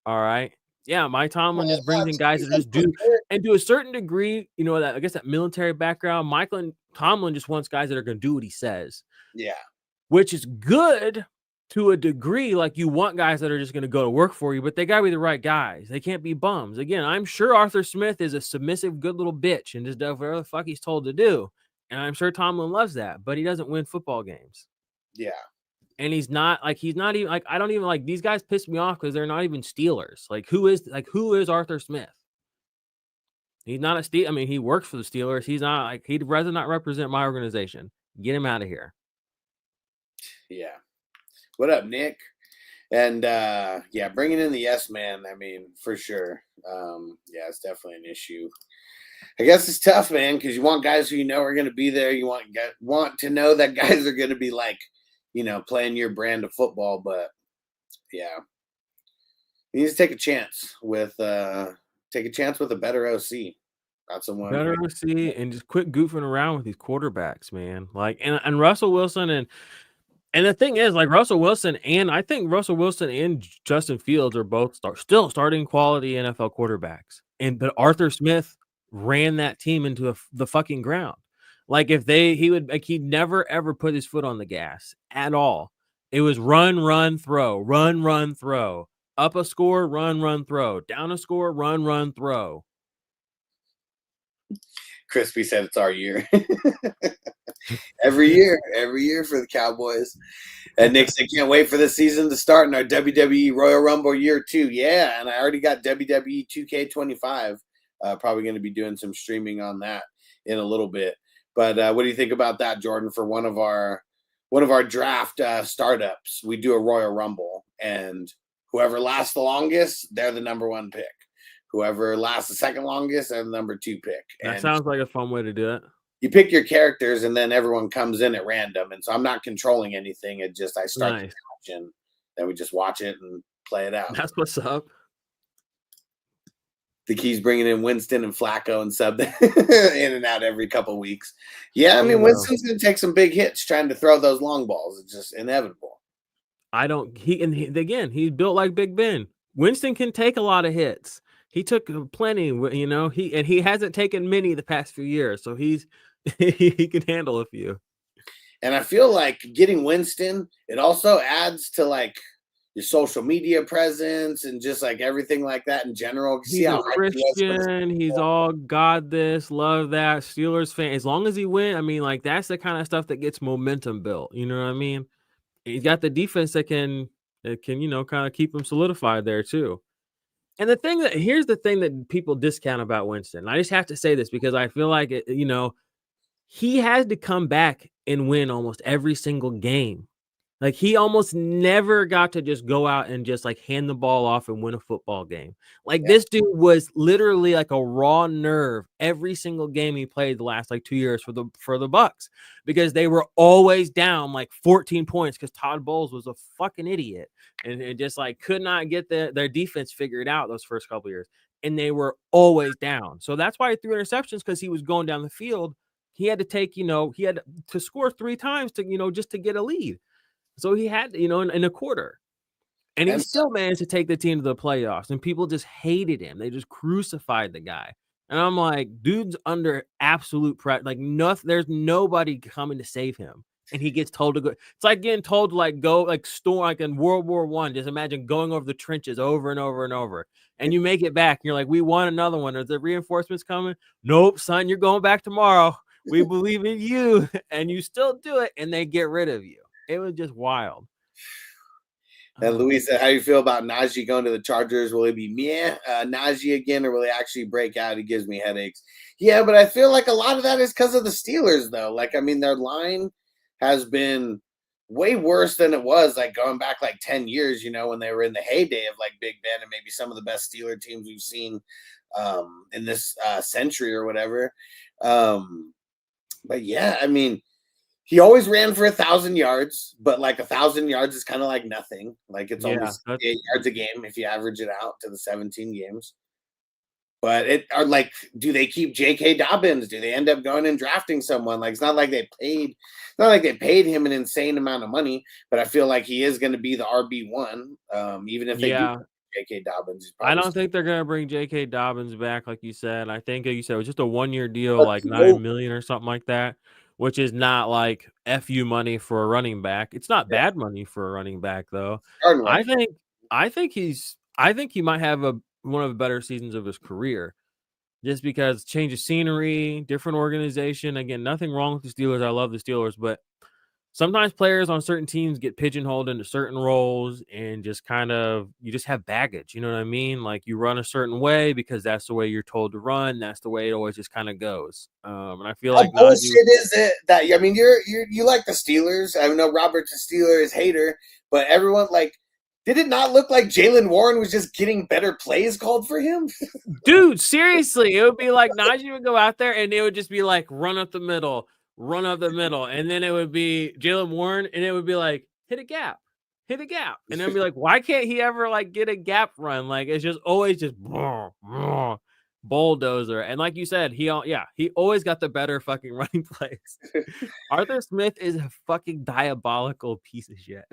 All right. Yeah, Mike Tomlin just brings in guys that just do, and to a certain degree, you know, that I guess that military background, Michael Tomlin just wants guys that are going to do what he says. Yeah. Which is good to a degree. Like, you want guys that are just going to go to work for you, but they got to be the right guys. They can't be bums. Again, I'm sure Arthur Smith is a submissive, good little bitch and just does whatever the fuck he's told to do. And I'm sure Tomlin loves that, but he doesn't win football games. Yeah. And he's not even like, I don't even like, these guys piss me off because they're not even Steelers. Who is Arthur Smith? He's not a Steel. I mean, he works for the Steelers. He's not like, he'd rather not represent my organization. Get him out of here. Yeah. What up, Nick? And yeah, bringing in the yes man, I mean, for sure. Yeah, it's definitely an issue. I guess it's tough, man, because you want guys who you know are going to be there. You want to know that guys are going to be like, you know, playing your brand of football. But yeah, you need to take a chance with a better OC. That's the one. Better OC, and just quit goofing around with these quarterbacks, man. Like, and Russell Wilson and the thing is, like, Russell Wilson and Justin Fields are both still starting quality NFL quarterbacks. But Arthur Smith ran that team into the fucking ground. Like, he'd never ever put his foot on the gas at all. It was run, throw, run, throw, up a score, run, throw, down a score, run, throw. Crispy said it's our year. every year for the Cowboys. And Nick said, can't wait for the season to start in our WWE Royal Rumble year 2. Yeah, and I already got WWE 2K25. Probably going to be doing some streaming on that in a little bit. But what do you think about that, Jordan? For one of our draft startups, we do a Royal Rumble, and whoever lasts the longest, they're the number 1 pick. Whoever lasts the second longest, they're the number 2 pick. That sounds like a fun way to do it. You pick your characters, and then everyone comes in at random. And so I'm not controlling anything. It just I start the match, and then we just watch it and play it out. That's what's up. The Key's bringing in Winston and Flacco and sub in and out every couple weeks. Yeah, I mean, Winston's going to take some big hits trying to throw those long balls. It's just inevitable. He's built like Big Ben. Winston can take a lot of hits. He took plenty, you know. He hasn't taken many the past few years, so he can handle a few. And I feel like getting Winston, it also adds to like your social media presence and just like everything like that in general. He's a Christian. He's all God this, love that, Steelers fan. As long as he wins, I mean, like, that's the kind of stuff that gets momentum built. You know what I mean? He's got the defense that can you know, kind of keep him solidified there too. And here's the thing that people discount about Winston. I just have to say this because I feel like you know, he has to come back and win almost every single game. Like, he almost never got to just go out and just like hand the ball off and win a football game. Like, this dude was literally like a raw nerve every single game he played the last like 2 years for the Bucks, because they were always down like 14 points because Todd Bowles was a fucking idiot and it just like could not get their defense figured out those first couple years, and they were always down. So that's why he threw interceptions, because he was going down the field. He had to take, you know, he had to score 3 times to, you know, just to get a lead. So he had, you know, in a quarter, and he still managed to take the team to the playoffs, and people just hated him. They just crucified the guy. And I'm like, dude's under absolute pressure. Like, there's nobody coming to save him. And he gets told to go. It's like getting told to like go like storm, like in World War I. Just imagine going over the trenches over and over and over. And you make it back. And you're like, we want another one. Are the reinforcements coming? Nope, son, you're going back tomorrow. We believe in you. And you still do it, and they get rid of you. It was just wild. And Luis said, how do you feel about Najee going to the Chargers? Will he be Najee again, or will he actually break out? He gives me headaches. Yeah, but I feel like a lot of that is because of the Steelers, though. Like, I mean, their line has been way worse than it was, like, going back like 10 years, you know, when they were in the heyday of like Big Ben and maybe some of the best Steeler teams we've seen in this century or whatever. But yeah, I mean, he always ran for 1,000 yards, but like 1,000 yards is kind of like nothing. Like, it's almost 8 yards a game if you average it out to the 17 games. But do they keep J.K. Dobbins? Do they end up going and drafting someone? Like, it's not like they paid him an insane amount of money, but I feel like he is going to be the RB1. Even if they do J.K. Dobbins, I don't think they're gonna bring J.K. Dobbins back, like you said. I think, like you said, it was just a 1-year deal, like $9 million or something like that, which is not like FU money for a running back. It's not bad money for a running back, though. I think he might have one of the better seasons of his career, just because change of scenery, different organization. Again, nothing wrong with the Steelers. I love the Steelers, but sometimes players on certain teams get pigeonholed into certain roles and just kind of, you just have baggage. You know what I mean? Like, you run a certain way because that's the way you're told to run. That's the way it always just kind of goes. And I feel like bullshit is it that, I mean, you like the Steelers. I know Robert's a Steelers hater, but everyone, like, did it not look like Jaylen Warren was just getting better plays called for him? Dude, seriously, it would be like Najee would go out there and it would just be like run up the middle, and then it would be Jaylen Warren, and it would be like hit a gap, and then it'd be like, why can't he ever like get a gap run? Like, it's just always just bulldozer. And like you said, he always got the better fucking running plays. Arthur Smith is a fucking diabolical piece of shit.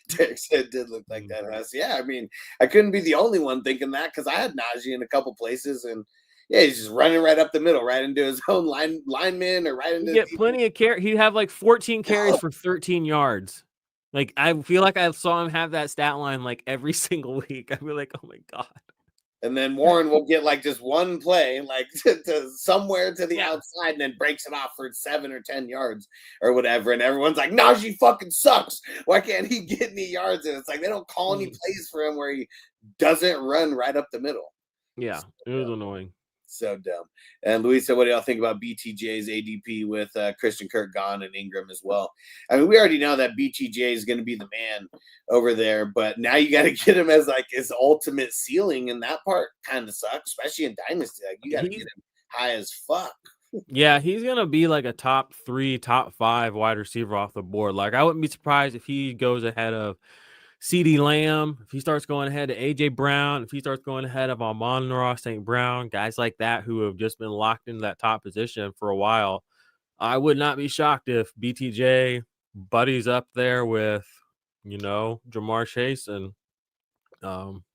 Derek said it did look like that. Yeah, I mean, I couldn't be the only one thinking that, because I had Najee in a couple places, and yeah, he's just running right up the middle, right into his own lineman, or right into. He'd get plenty of carry. He'd have like 14 carries for 13 yards. Like, I feel like I saw him have that stat line like every single week. I'd be like, oh my god. And then Warren will get like just one play, like to somewhere to the outside, and then breaks it off for 7 or 10 yards or whatever. And everyone's like, Najee fucking sucks. Why can't he get any yards? And it's like, they don't call any plays for him where he doesn't run right up the middle. Yeah, it was annoying. So dumb. And Luis said, what do y'all think about BTJ's ADP with Christian Kirk gone and Ingram as well? I mean, we already know that BTJ is going to be the man over there, but now you got to get him as like his ultimate ceiling, and that part kind of sucks, especially in Dynasty. Like, you got to get him high as fuck. Yeah, he's going to be like a top 3, top 5 wide receiver off the board. Like, I wouldn't be surprised if he goes ahead of CeeDee Lamb, if he starts going ahead of A.J. Brown, if he starts going ahead of Amon-Ra St. Brown, guys like that who have just been locked into that top position for a while. I would not be shocked if BTJ buddies up there with, Jamar Chase and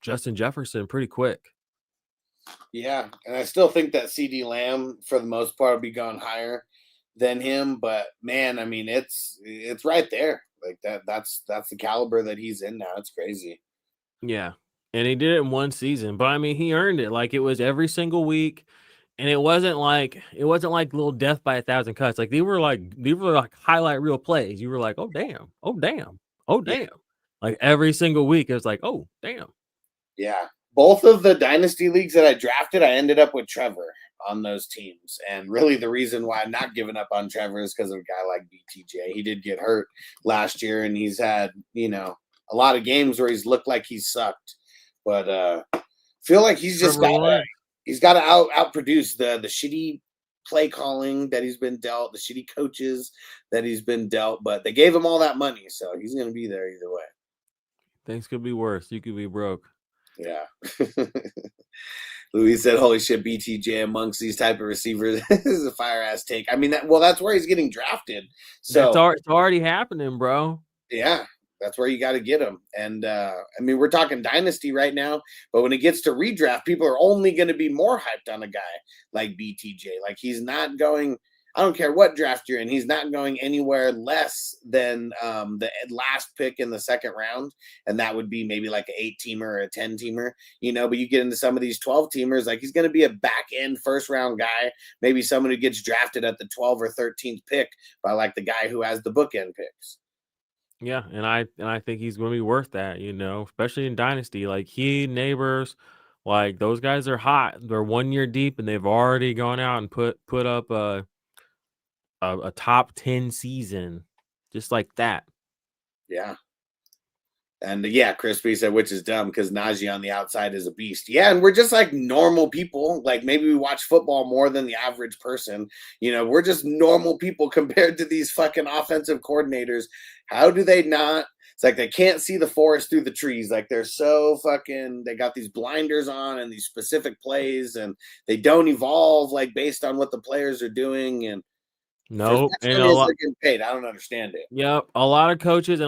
Justin Jefferson pretty quick. Yeah, and I still think that CeeDee Lamb, for the most part, will be gone higher than him. But, man, I mean, it's right there. Like that's the caliber that he's in now. It's crazy. Yeah. And he did it in one season, but I mean, he earned it. Like, it was every single week, and it wasn't like little death by 1,000 cuts. Like, they were like highlight reel plays. You were like, oh damn. Yeah. Like, every single week it was like, oh damn. Yeah. Both of the dynasty leagues that I drafted, I ended up with Trevor on those teams. And really the reason why I'm not giving up on Trevor is because of a guy like BTJ. He did get hurt last year, and he's had, a lot of games where he's looked like he sucked. But I feel like he's just got to outproduce the shitty play calling that he's been dealt, the shitty coaches that he's been dealt. But they gave him all that money, so he's going to be there either way. Things could be worse. You could be broke. Yeah. Louis said, holy shit, BTJ amongst these type of receivers is a fire ass take. I mean, that's where he's getting drafted. So it's already happening, bro. Yeah, that's where you got to get him. And I mean, we're talking dynasty right now, but when it gets to redraft, people are only going to be more hyped on a guy like BTJ. Like, he's not going, I don't care what draft you're in, he's not going anywhere less than the last pick in the second round. And that would be maybe like an 8-teamer or a 10-teamer, but you get into some of these 12-teamers, like, he's going to be a back-end first-round guy, maybe someone who gets drafted at the 12th or 13th pick by like the guy who has the bookend picks. Yeah, and I think he's going to be worth that, especially in Dynasty. Like, Neighbors, like, those guys are hot. They're 1 year deep, and they've already gone out and put up a top 10 season just like that. Yeah. And yeah, Crispy said, which is dumb because Najee on the outside is a beast. Yeah, and we're just like normal people. Like, maybe we watch football more than the average person. We're just normal people compared to these fucking offensive coordinators. How do they not It's like they can't see the forest through the trees. Like they're so fucking, they got these blinders on and these specific plays, and they don't evolve like based on what the players are doing. And for as Nope. much And money a as lot. they're getting paid, I don't understand it. Yep, a lot of coaches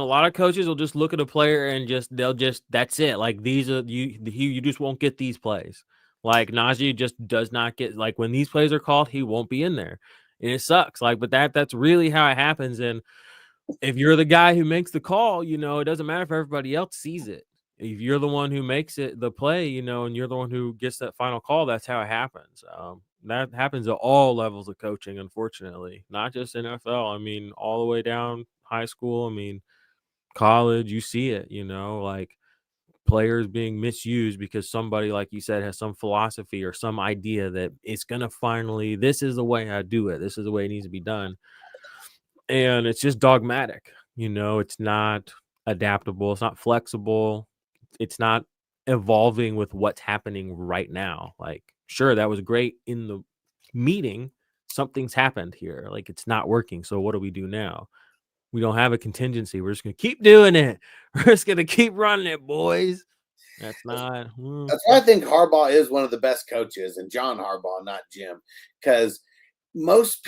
will just look at a player and they'll just that's it. Like these are you just won't get these plays. Like Najee just does not get like when these plays are called, he won't be in there. And it sucks. Like, but that's really how it happens. And if you're the guy who makes the call, it doesn't matter if everybody else sees it. If you're the one who makes it the play, and you're the one who gets that final call, that's how it happens. That happens at all levels of coaching, unfortunately, not just NFL. I mean, all the way down high school. I mean, college, you see it, like players being misused because somebody, like you said, has some philosophy or some idea that it's going to finally, this is the way I do it. This is the way it needs to be done. And it's just dogmatic, it's not adaptable. It's not flexible. It's not evolving with what's happening right now. Like, sure, that was great in the meeting. Something's happened here. Like, it's not working. So what do we do now? We don't have a contingency. We're just going to keep doing it. We're just going to keep running it, boys. That's not. That's why I think Harbaugh is one of the best coaches, and John Harbaugh, not Jim, because most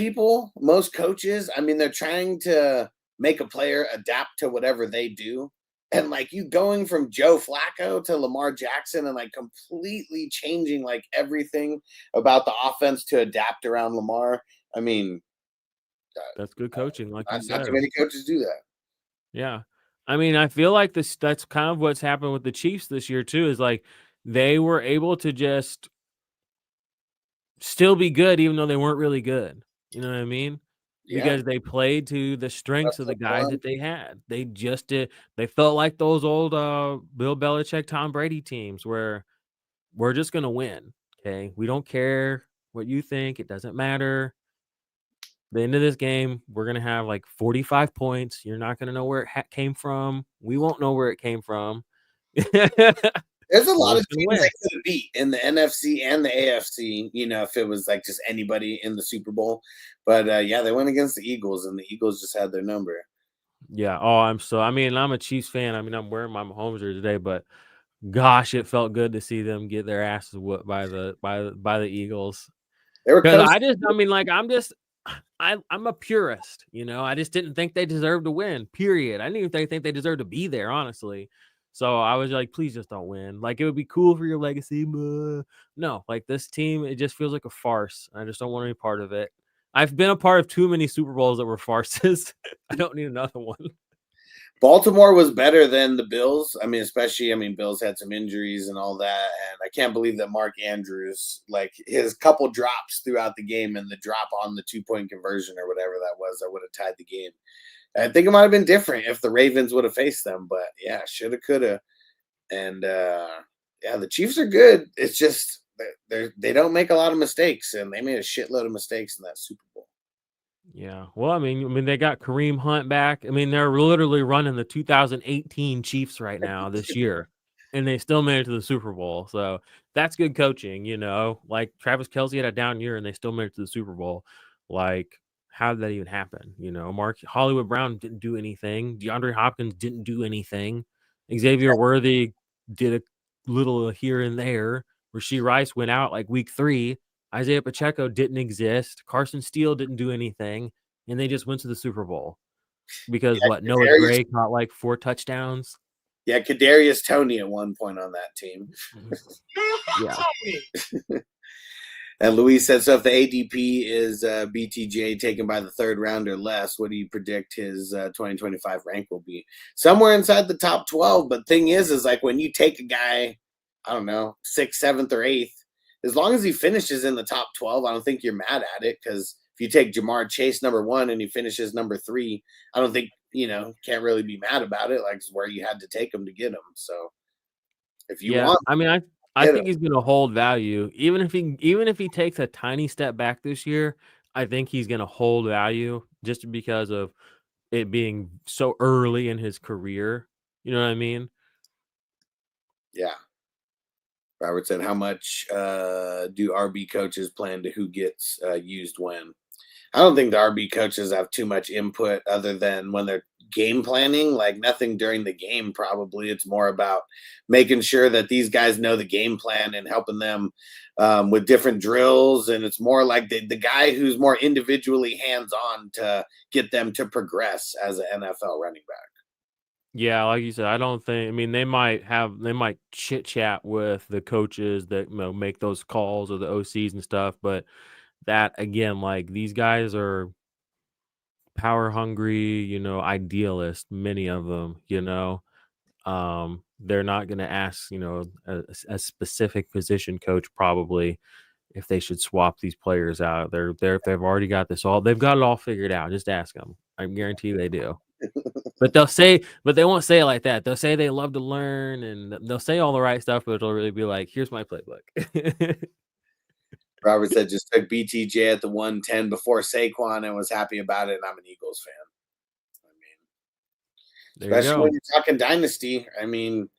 coaches, I mean, they're trying to make a player adapt to whatever they do. And like you going from Joe Flacco to Lamar Jackson and like completely changing like everything about the offense to adapt around Lamar. I mean, that's good coaching, like you said. Not too many coaches do that. Yeah. I mean, I feel like that's kind of what's happened with the Chiefs this year too, is like they were able to just still be good even though they weren't really good. You know what I mean? Yeah. Because they played to the strengths of the That's guys fun. that they had. They just did. They felt like those old Bill Belichick, Tom Brady teams where we're just going to win. Okay. We don't care what you think. It doesn't matter. The end of this game, we're going to have like 45 points. You're not going to know where it came from. We won't know where it came from. There's a lot We're of just gonna teams win. they could have beat in the NFC and the AFC, if it was like just anybody in the Super Bowl. But yeah, they went against the Eagles, and the Eagles just had their number. Yeah. Oh, I'm a Chiefs fan. I mean, I'm wearing my Mahomes jersey today, but gosh, it felt good to see them get their asses whooped by the Eagles. They were Because coasting. I'm a purist, I just didn't think they deserved to win, period. I didn't even think they deserved to be there, honestly. So I was like, please just don't win. Like, it would be cool for your legacy. But no, like this team, it just feels like a farce. I just don't want any part of it. I've been a part of too many Super Bowls that were farces. I don't need another one. Baltimore was better than the Bills. I mean, Bills had some injuries and all that. And I can't believe that Mark Andrews, like his couple drops throughout the game and the drop on the 2-point conversion or whatever that was, that would have tied the game. I think it might have been different if the Ravens would have faced them. But yeah, shoulda, coulda. And yeah, the Chiefs are good. It's just they don't make a lot of mistakes, and they made a shitload of mistakes in that Super Bowl. Yeah. Well, I mean, they got Kareem Hunt back. I mean, they're literally running the 2018 Chiefs right now this year, and they still made it to the Super Bowl. So that's good coaching, Like Travis Kelce had a down year, and they still made it to the Super Bowl. Like, how did that even happen? Mark Hollywood Brown didn't do anything. DeAndre Hopkins didn't do anything. Xavier Worthy did a little here and there. Rashee Rice went out like week 3. Isaiah Pacheco didn't exist. Carson Steele didn't do anything, and they just went to the Super Bowl because Noah Gray caught like 4 touchdowns. Yeah, Kadarius Toney at one point on that team. Yeah. And Luis said, so if the ADP is BTJ taken by the 3rd round or less, what do you predict his 2025 rank will be? Somewhere inside the top 12. But thing is like when you take a guy, I don't know, 6th, 7th, or 8th, as long as he finishes in the top 12, I don't think you're mad at it. Because if you take Jamar Chase number 1 and he finishes number 3, I don't think, can't really be mad about it. Like, it's where you had to take him to get him. So if you want, I mean, I think he's going to hold value. Even if he takes a tiny step back this year, I think he's going to hold value just because of it being so early in his career. You know what I mean? Yeah. Robert said, how much do RB coaches plan to who gets used when? I don't think the RB coaches have too much input other than when they're game planning, like nothing during the game, probably. It's more about making sure that these guys know the game plan and helping them with different drills. And it's more like the guy who's more individually hands on to get them to progress as an NFL running back. Yeah, like you said, I don't think. I mean, they might chit chat with the coaches that make those calls or the OCs and stuff, but that again, like these guys are power hungry, idealists, many of them, they're not going to ask, a specific position coach probably if they should swap these players out. If they've already got they've got it all figured out. Just ask them. I guarantee they do. But they won't say it like that. They'll say they love to learn and they'll say all the right stuff, but it'll really be like, here's my playbook. Robert said just took BTJ at the 110 before Saquon and was happy about it. And I'm an Eagles fan. I mean, especially when you're talking dynasty. I mean,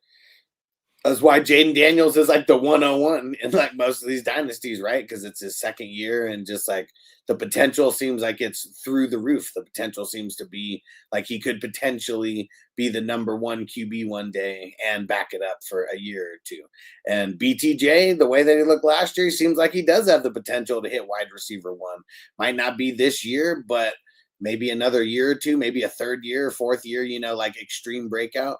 that's why Jaden Daniels is like the 101 in like most of these dynasties, right? Because it's his second year and just like the potential seems like it's through the roof. The potential seems to be like he could potentially be the number one QB one day and back it up for a year or two. And BTJ, the way that he looked last year, seems like he does have the potential to hit wide receiver one. Might not be this year, but maybe another year or two, maybe a third year, fourth year, like extreme breakout.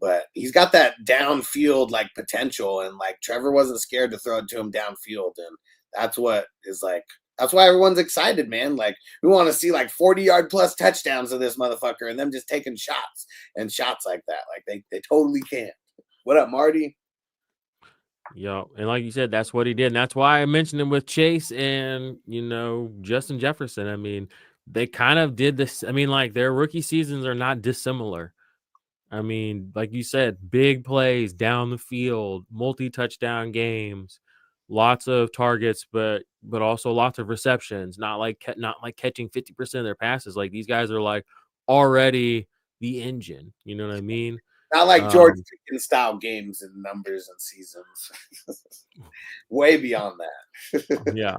But he's got that downfield like potential, and like Trevor wasn't scared to throw it to him downfield, and that's what is like. That's why everyone's excited, man. Like we want to see like 40-yard plus touchdowns of this motherfucker, and them just taking shots like that. Like they totally can. What up, Marty? Yeah, and like you said, that's what he did, and that's why I mentioned him with Chase and Justin Jefferson. I mean, they kind of did this. I mean, like their rookie seasons are not dissimilar. I mean, like you said, big plays down the field, multi-touchdown games, lots of targets, but also lots of receptions. Not like catching 50% of their passes. Like these guys are like already the engine. You know what I mean? Not like George Pickens style games and numbers and seasons. Way beyond that. Yeah.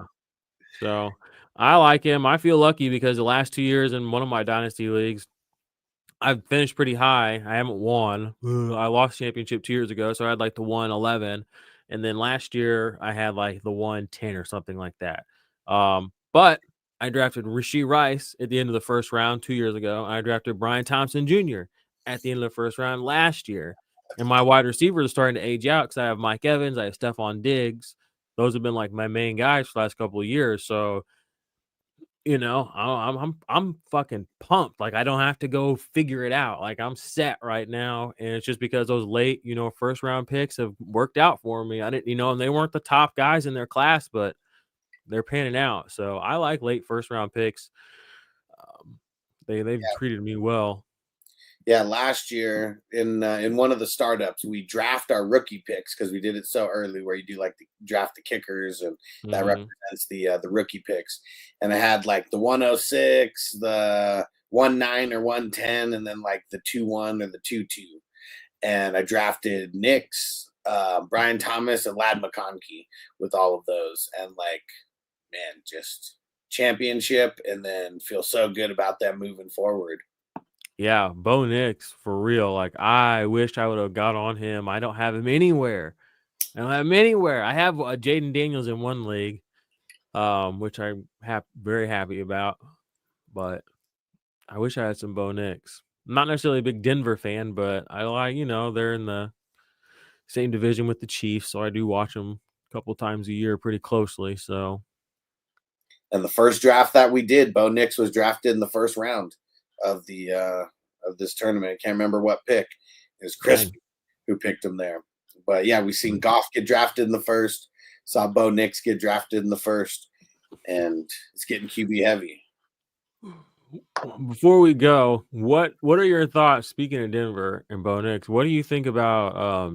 So I like him. I feel lucky because the last 2 years in one of my dynasty leagues, I've finished pretty high. I haven't won. I lost championship 2 years ago, so I had like the 111, and then last year I had like the 110 or something like that. But I drafted Rashee Rice at the end of the first round 2 years ago. I drafted Brian Thompson Jr. at the end of the first round last year, and my wide receivers are starting to age out because I have Mike Evans, I have Stephon Diggs. Those have been like my main guys for the last couple of years. So I'm fucking pumped. Like I don't have to go figure it out. Like I'm set right now, and it's just because those late, first round picks have worked out for me. I didn't, and they weren't the top guys in their class, but they're panning out. So I like late first round picks. They've treated me well. Yeah, last year in one of the startups, we draft our rookie picks because we did it so early, where you do like the draft the kickers, and that represents the rookie picks. And I had like the 106, the 19 or 110, and then like the 21 or the 22. And I drafted Knicks, Brian Thomas, and Lad McConkey with all of those. And like, man, just championship, and then feel so good about that moving forward. Yeah, Bo Nix, for real. Like, I wished I would have got on him. I don't have him anywhere. I have Jaden Daniels in one league, which I'm very happy about. But I wish I had some Bo Nix. I'm not necessarily a big Denver fan, but I like, they're in the same division with the Chiefs, so I do watch them a couple times a year pretty closely. So, and the first draft that we did, Bo Nix was drafted in the first round of the of this tournament. I can't remember what pick. It was Chris who picked him there. But yeah, we seen Goff get drafted in the first, saw Bo Nix get drafted in the first, and it's getting QB heavy. Before we go, what are your thoughts? Speaking of Denver and Bo Nix, what do you think about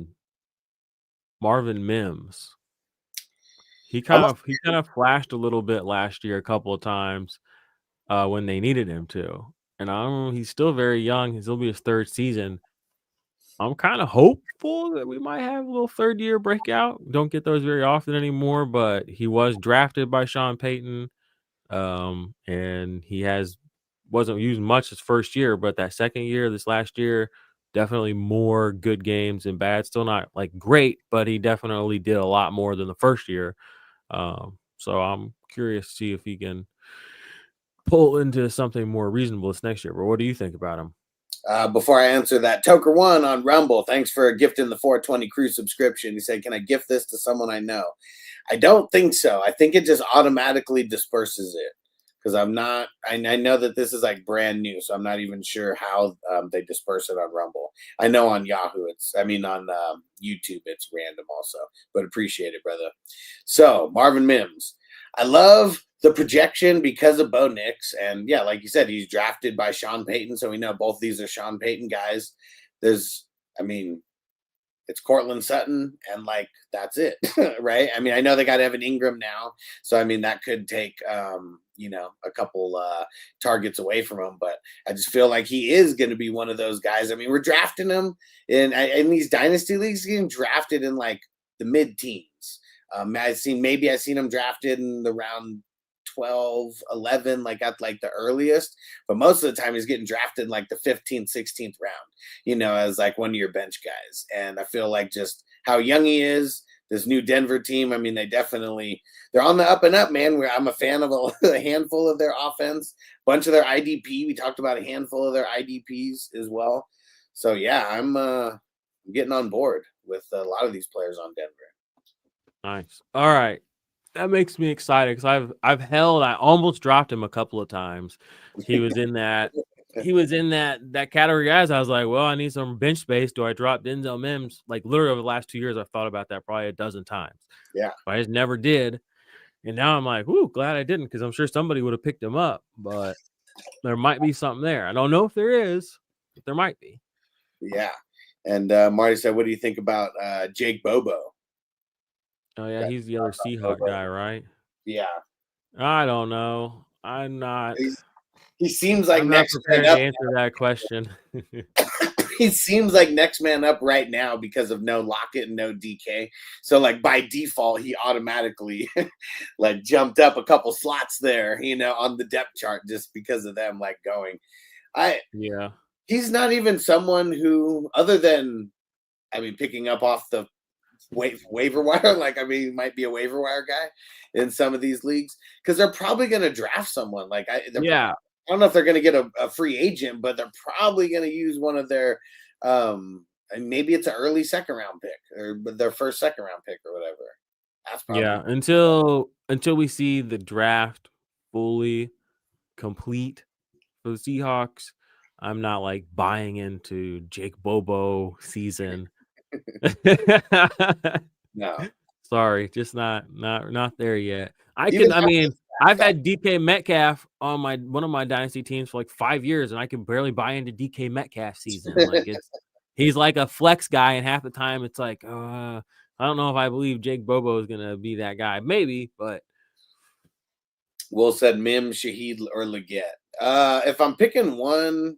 Marvin Mims? He kind of flashed a little bit last year, a couple of times when they needed him to. And he's still very young. He'll be his third season. I'm kind of hopeful that we might have a little third-year breakout. Don't get those very often anymore, but he was drafted by Sean Payton. And he wasn't used much his first year, but that second year, this last year, definitely more good games than bad. Still not like great, but he definitely did a lot more than the first year. So I'm curious to see if he can pull into something more reasonable this next year. But what do you think about him? Before I answer that, Toker1 on Rumble, thanks for gifting the 420 crew subscription. He said, "Can I gift this to someone I know?" I don't think so. I think it just automatically disperses it because I'm not. I know that this is like brand new, so I'm not even sure how they disperse it on Rumble. I know on Yahoo, on YouTube, it's random also. But appreciate it, brother. So Marvin Mims, I love the projection because of Bo Nix. And yeah, like you said, he's drafted by Sean Payton. So we know both these are Sean Payton guys. It's Cortland Sutton and like that's it, right? I mean, I know they got Evan Ingram now. So I mean that could take a couple targets away from him, but I just feel like he is going to be one of those guys. I mean, we're drafting him in these dynasty leagues, getting drafted in like the mid-teens. I've seen him drafted in the round 12, 11, like at like the earliest, but most of the time he's getting drafted in like the 15th, 16th round, as like one of your bench guys. And I feel like just how young he is, this new Denver team, I mean, they're on the up and up, man. I'm a fan of a handful of their offense, bunch of their IDP. We talked about a handful of their IDPs as well. So yeah, I'm getting on board with a lot of these players on Denver. Nice. All right. That makes me excited because I almost dropped him a couple of times. He was in that category guys. I was like, well, I need some bench space. Do I drop Denzel Mims? Like literally over the last 2 years, I've thought about that probably a dozen times. Yeah. But I just never did. And now I'm like, ooh, glad I didn't, because I'm sure somebody would have picked him up, but there might be something there. I don't know if there is, but there might be. Yeah. And Marty said, what do you think about Jake Bobo? Oh, yeah, he's the other Seahawk guy, right? Yeah. I don't know. I'm not. He seems like I'm next not prepared man up. to answer that question. He seems like next man up right now because of no Lockett and no DK. So like by default, he automatically like jumped up a couple slots there, on the depth chart just because of them like going. Yeah. He's not even someone who, other than, picking up off the waiver wire, he might be a waiver wire guy in some of these leagues because they're probably going to draft someone. I don't know if they're going to get a free agent, but they're probably going to use one of their, and maybe it's an early second round pick or their first second round pick or whatever. That's probably until we see the draft fully complete for the Seahawks, I'm not like buying into Jake Bobo season. No, sorry, just not there yet. I've had DK Metcalf on one of my dynasty teams for like 5 years, and I can barely buy into DK Metcalf season. Like he's like a flex guy, and half the time it's like, I don't know if I believe Jake Bobo is gonna be that guy. Maybe, but Will said Mims, Shaheed, or Leggett. If I'm picking one,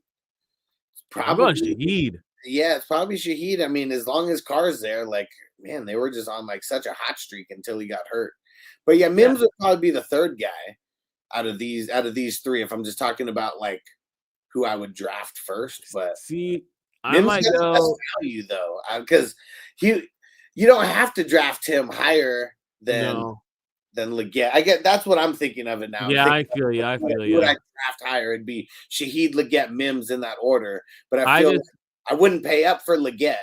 probably Shaheed. Yeah, it's probably Shaheed. I mean, as long as Carr's there, like, man, they were just on like such a hot streak until he got hurt. But yeah, Mims would probably be the third guy out of these three. If I'm just talking about like who I would draft first, but see, I Mims might has go less value though, because you don't have to draft him higher than Leggett. I get that's what I'm thinking of it now. Yeah, I feel you. Would I draft higher? It'd be Shaheed, Leggett, Mims in that order. But I feel I wouldn't pay up for Leggett.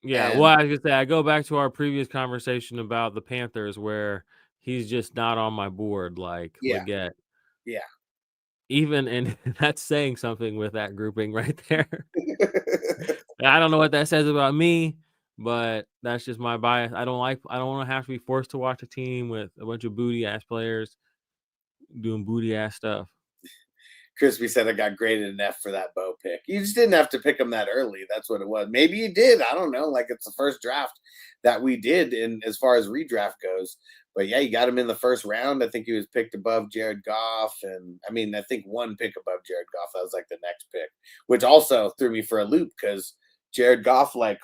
Yeah, well, I was gonna say I go back to our previous conversation about the Panthers where he's just not on my board like Leggett. Yeah. Even and that's saying something with that grouping right there. I don't know what that says about me, but that's just my bias. I don't want to have to be forced to watch a team with a bunch of booty ass players doing booty ass stuff. Crispy said I got graded an F for that Bo pick. You just didn't have to pick him that early. That's what it was. Maybe you did. I don't know. Like it's the first draft that we did in as far as redraft goes. But yeah, you got him in the first round. I think he was picked above Jared Goff. And I think one pick above Jared Goff. That was like the next pick, which also threw me for a loop because Jared Goff, like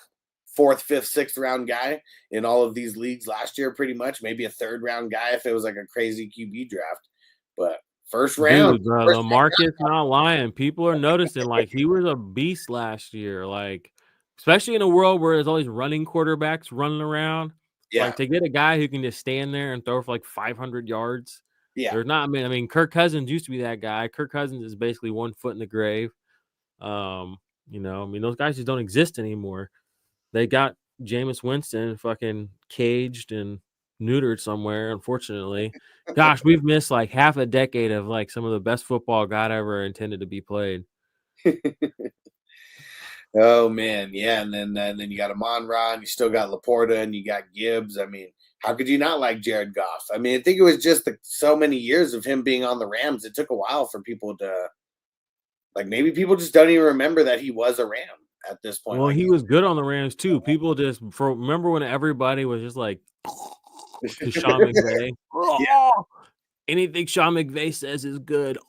4th, 5th, 6th round guy in all of these leagues last year, pretty much. Maybe a 3rd round guy if it was like a crazy QB draft. But first round. Dude, the market's not lying. People are noticing. Like, he was a beast last year. Like, especially in a world where there's all these running quarterbacks running around. Yeah. Like, to get a guy who can just stand there and throw for like 500 yards. Yeah. There's not. I mean, Kirk Cousins used to be that guy. Kirk Cousins is basically 1 foot in the grave. You know, I mean, those guys just don't exist anymore. They got Jameis Winston fucking caged and neutered somewhere, unfortunately. Gosh, we've missed like half a decade of like some of the best football God ever intended to be played. Oh man, yeah, and then you got Amon-Ra, and you still got Laporta, and you got Gibbs. I mean, how could you not like Jared Goff? I mean, I think it was just so many years of him being on the Rams. It took a while for people to like. Maybe people just don't even remember that he was a Ram at this point. Well, like, he was good on the Rams too. People just remember when everybody was just like to Sean McVay. Yeah. Anything Sean McVay says is good.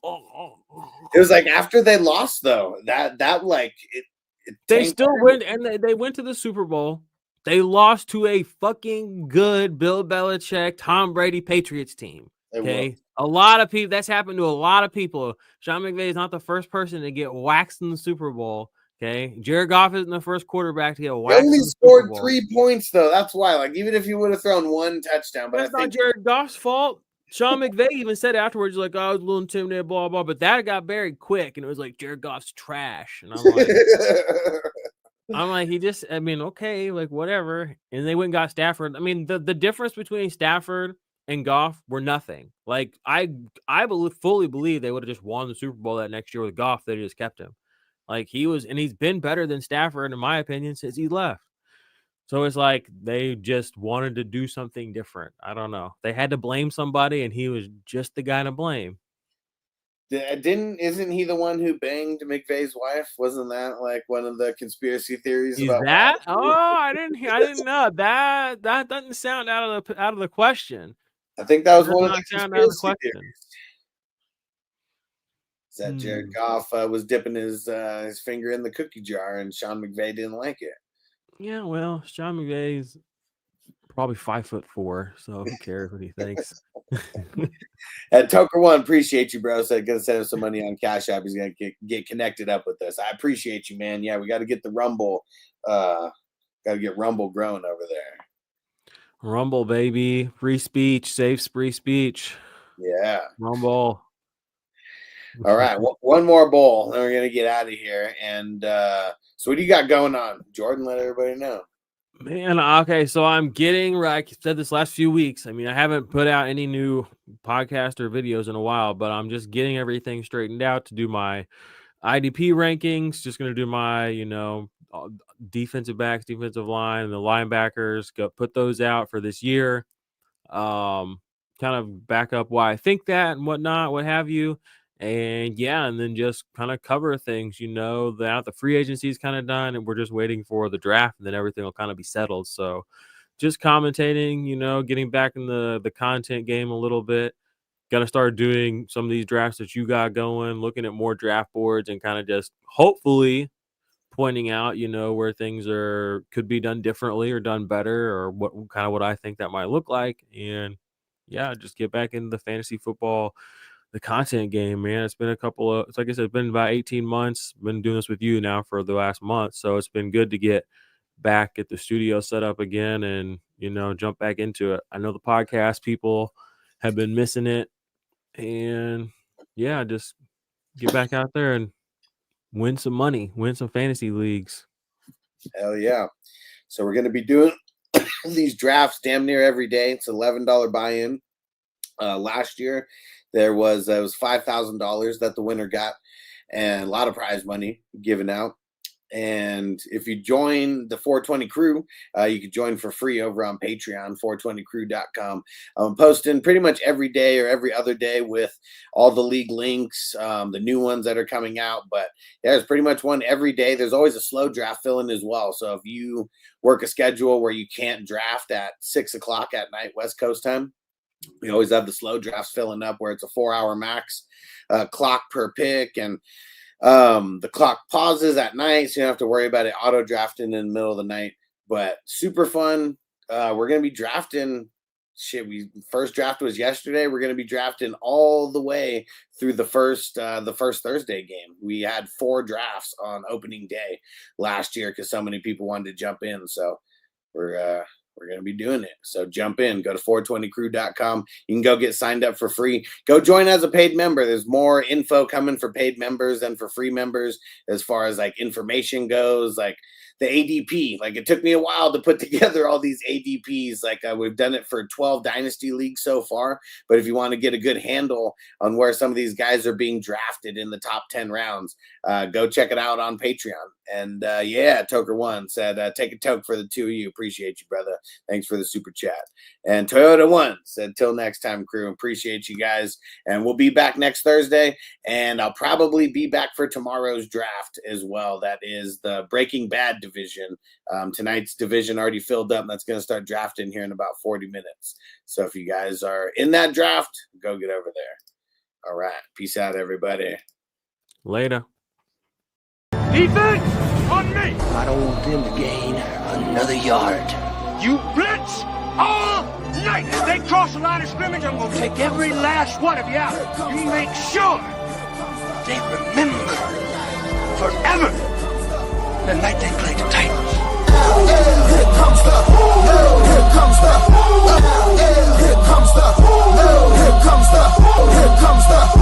It was like after they lost though, that like it they still went, and they went to the Super Bowl. They lost to a fucking good Bill Belichick, Tom Brady Patriots team. Okay. A lot of people, that's happened to a lot of people. Sean McVay is not the first person to get waxed in the Super Bowl. Okay. Jared Goff isn't the first quarterback to get waxed. He only scored 3 points though. That's why. Like, even if he would have thrown 1 touchdown, but that's not Jared Goff's fault. Sean McVay even said afterwards, like, I was a little intimidated, blah, blah, but that got buried quick. And it was like, Jared Goff's trash. And I'm like, he just, I mean, okay, like, whatever. And they went and got Stafford. I mean, the difference between Stafford and Goff were nothing. Like, I fully believe they would have just won the Super Bowl that next year with Goff. They just kept him. Like, he's been better than Stafford, in my opinion, since he left. So it's like they just wanted to do something different. I don't know. They had to blame somebody, and he was just the guy to blame. Isn't he the one who banged McVay's wife? Wasn't that like one of the conspiracy theories about that? Oh, I didn't know that. That doesn't sound out of the question. I think that was one of the conspiracy theories. That Jared Goff was dipping his finger in the cookie jar, and Sean McVay didn't like it. Yeah, well, Sean McVay's probably 5'4", so who cares what he thinks? Toker One, appreciate you, bro. Said gonna send him some money on Cash App. He's gonna get connected up with us. I appreciate you, man. Yeah, we got to get the Rumble. Got to get Rumble growing over there. Rumble, baby, free speech, safe free speech. Yeah, Rumble. All right, one more bowl, then we're gonna get out of here. And so, what do you got going on, Jordan? Let everybody know. Man, okay, so I'm getting, like I said this last few weeks, I mean, I haven't put out any new podcast or videos in a while, but I'm just getting everything straightened out to do my IDP rankings, just going to do my, defensive backs, defensive line, and the linebackers, put those out for this year, kind of back up why I think that and whatnot, what have you. And yeah, and then just kind of cover things, that the free agency is kind of done and we're just waiting for the draft, and then everything will kind of be settled. So just commentating, getting back in the content game a little bit. Got to start doing some of these drafts that you got going, looking at more draft boards and kind of just hopefully pointing out, where things could be done differently or done better, or what I think that might look like. And yeah, just get back into the fantasy football, the content game, man. It's been it's like I said, it's been about 18 months. Been doing this with you now for the last month. So it's been good to get back at the studio set up again and, jump back into it. I know the podcast people have been missing it, and yeah, just get back out there and win some money, win some fantasy leagues. Hell yeah. So we're going to be doing these drafts damn near every day. It's $11 buy-in. Last year, it was $5,000 that the winner got, and a lot of prize money given out. And if you join the 420 crew, you can join for free over on Patreon, 420crew.com. I'm posting pretty much every day or every other day with all the league links, the new ones that are coming out. But there's pretty much one every day. There's always a slow draft fill-in as well. So if you work a schedule where you can't draft at 6 o'clock at night West Coast time, we always have the slow drafts filling up where it's a 4-hour max clock per pick, and the clock pauses at night, so you don't have to worry about it auto drafting in the middle of the night. But super fun. We're going to be drafting shit, first draft was yesterday. We're gonna be drafting all the way through the first Thursday game. We had 4 drafts on opening day last year because so many people wanted to jump in. So we're going to be doing it. So jump in, go to 420crew.com. You can go get signed up for free. Go join as a paid member. There's more info coming for paid members than for free members as far as like information goes, like the ADP. Like it took me a while to put together all these ADPs. Like we've done it for 12 dynasty leagues so far. But if you want to get a good handle on where some of these guys are being drafted in the top 10 rounds, go check it out on Patreon. And yeah, Toker1 said, take a toke for the 2 of you. Appreciate you, brother. Thanks for the super chat. And Toyota1 said, till next time, crew. Appreciate you guys. And we'll be back next Thursday. And I'll probably be back for tomorrow's draft as well. That is the Breaking Bad division. Tonight's division already filled up. And that's going to start drafting here in about 40 minutes. So if you guys are in that draft, go get over there. All right. Peace out, everybody. Later. Defense on me. I don't want them to gain another yard. You blitz all night. If they cross the line of scrimmage, I'm going to take every last one of you out. You make sure they remember forever the night they played the Titans. Here comes the, here comes the, here comes the, here comes the, here comes the.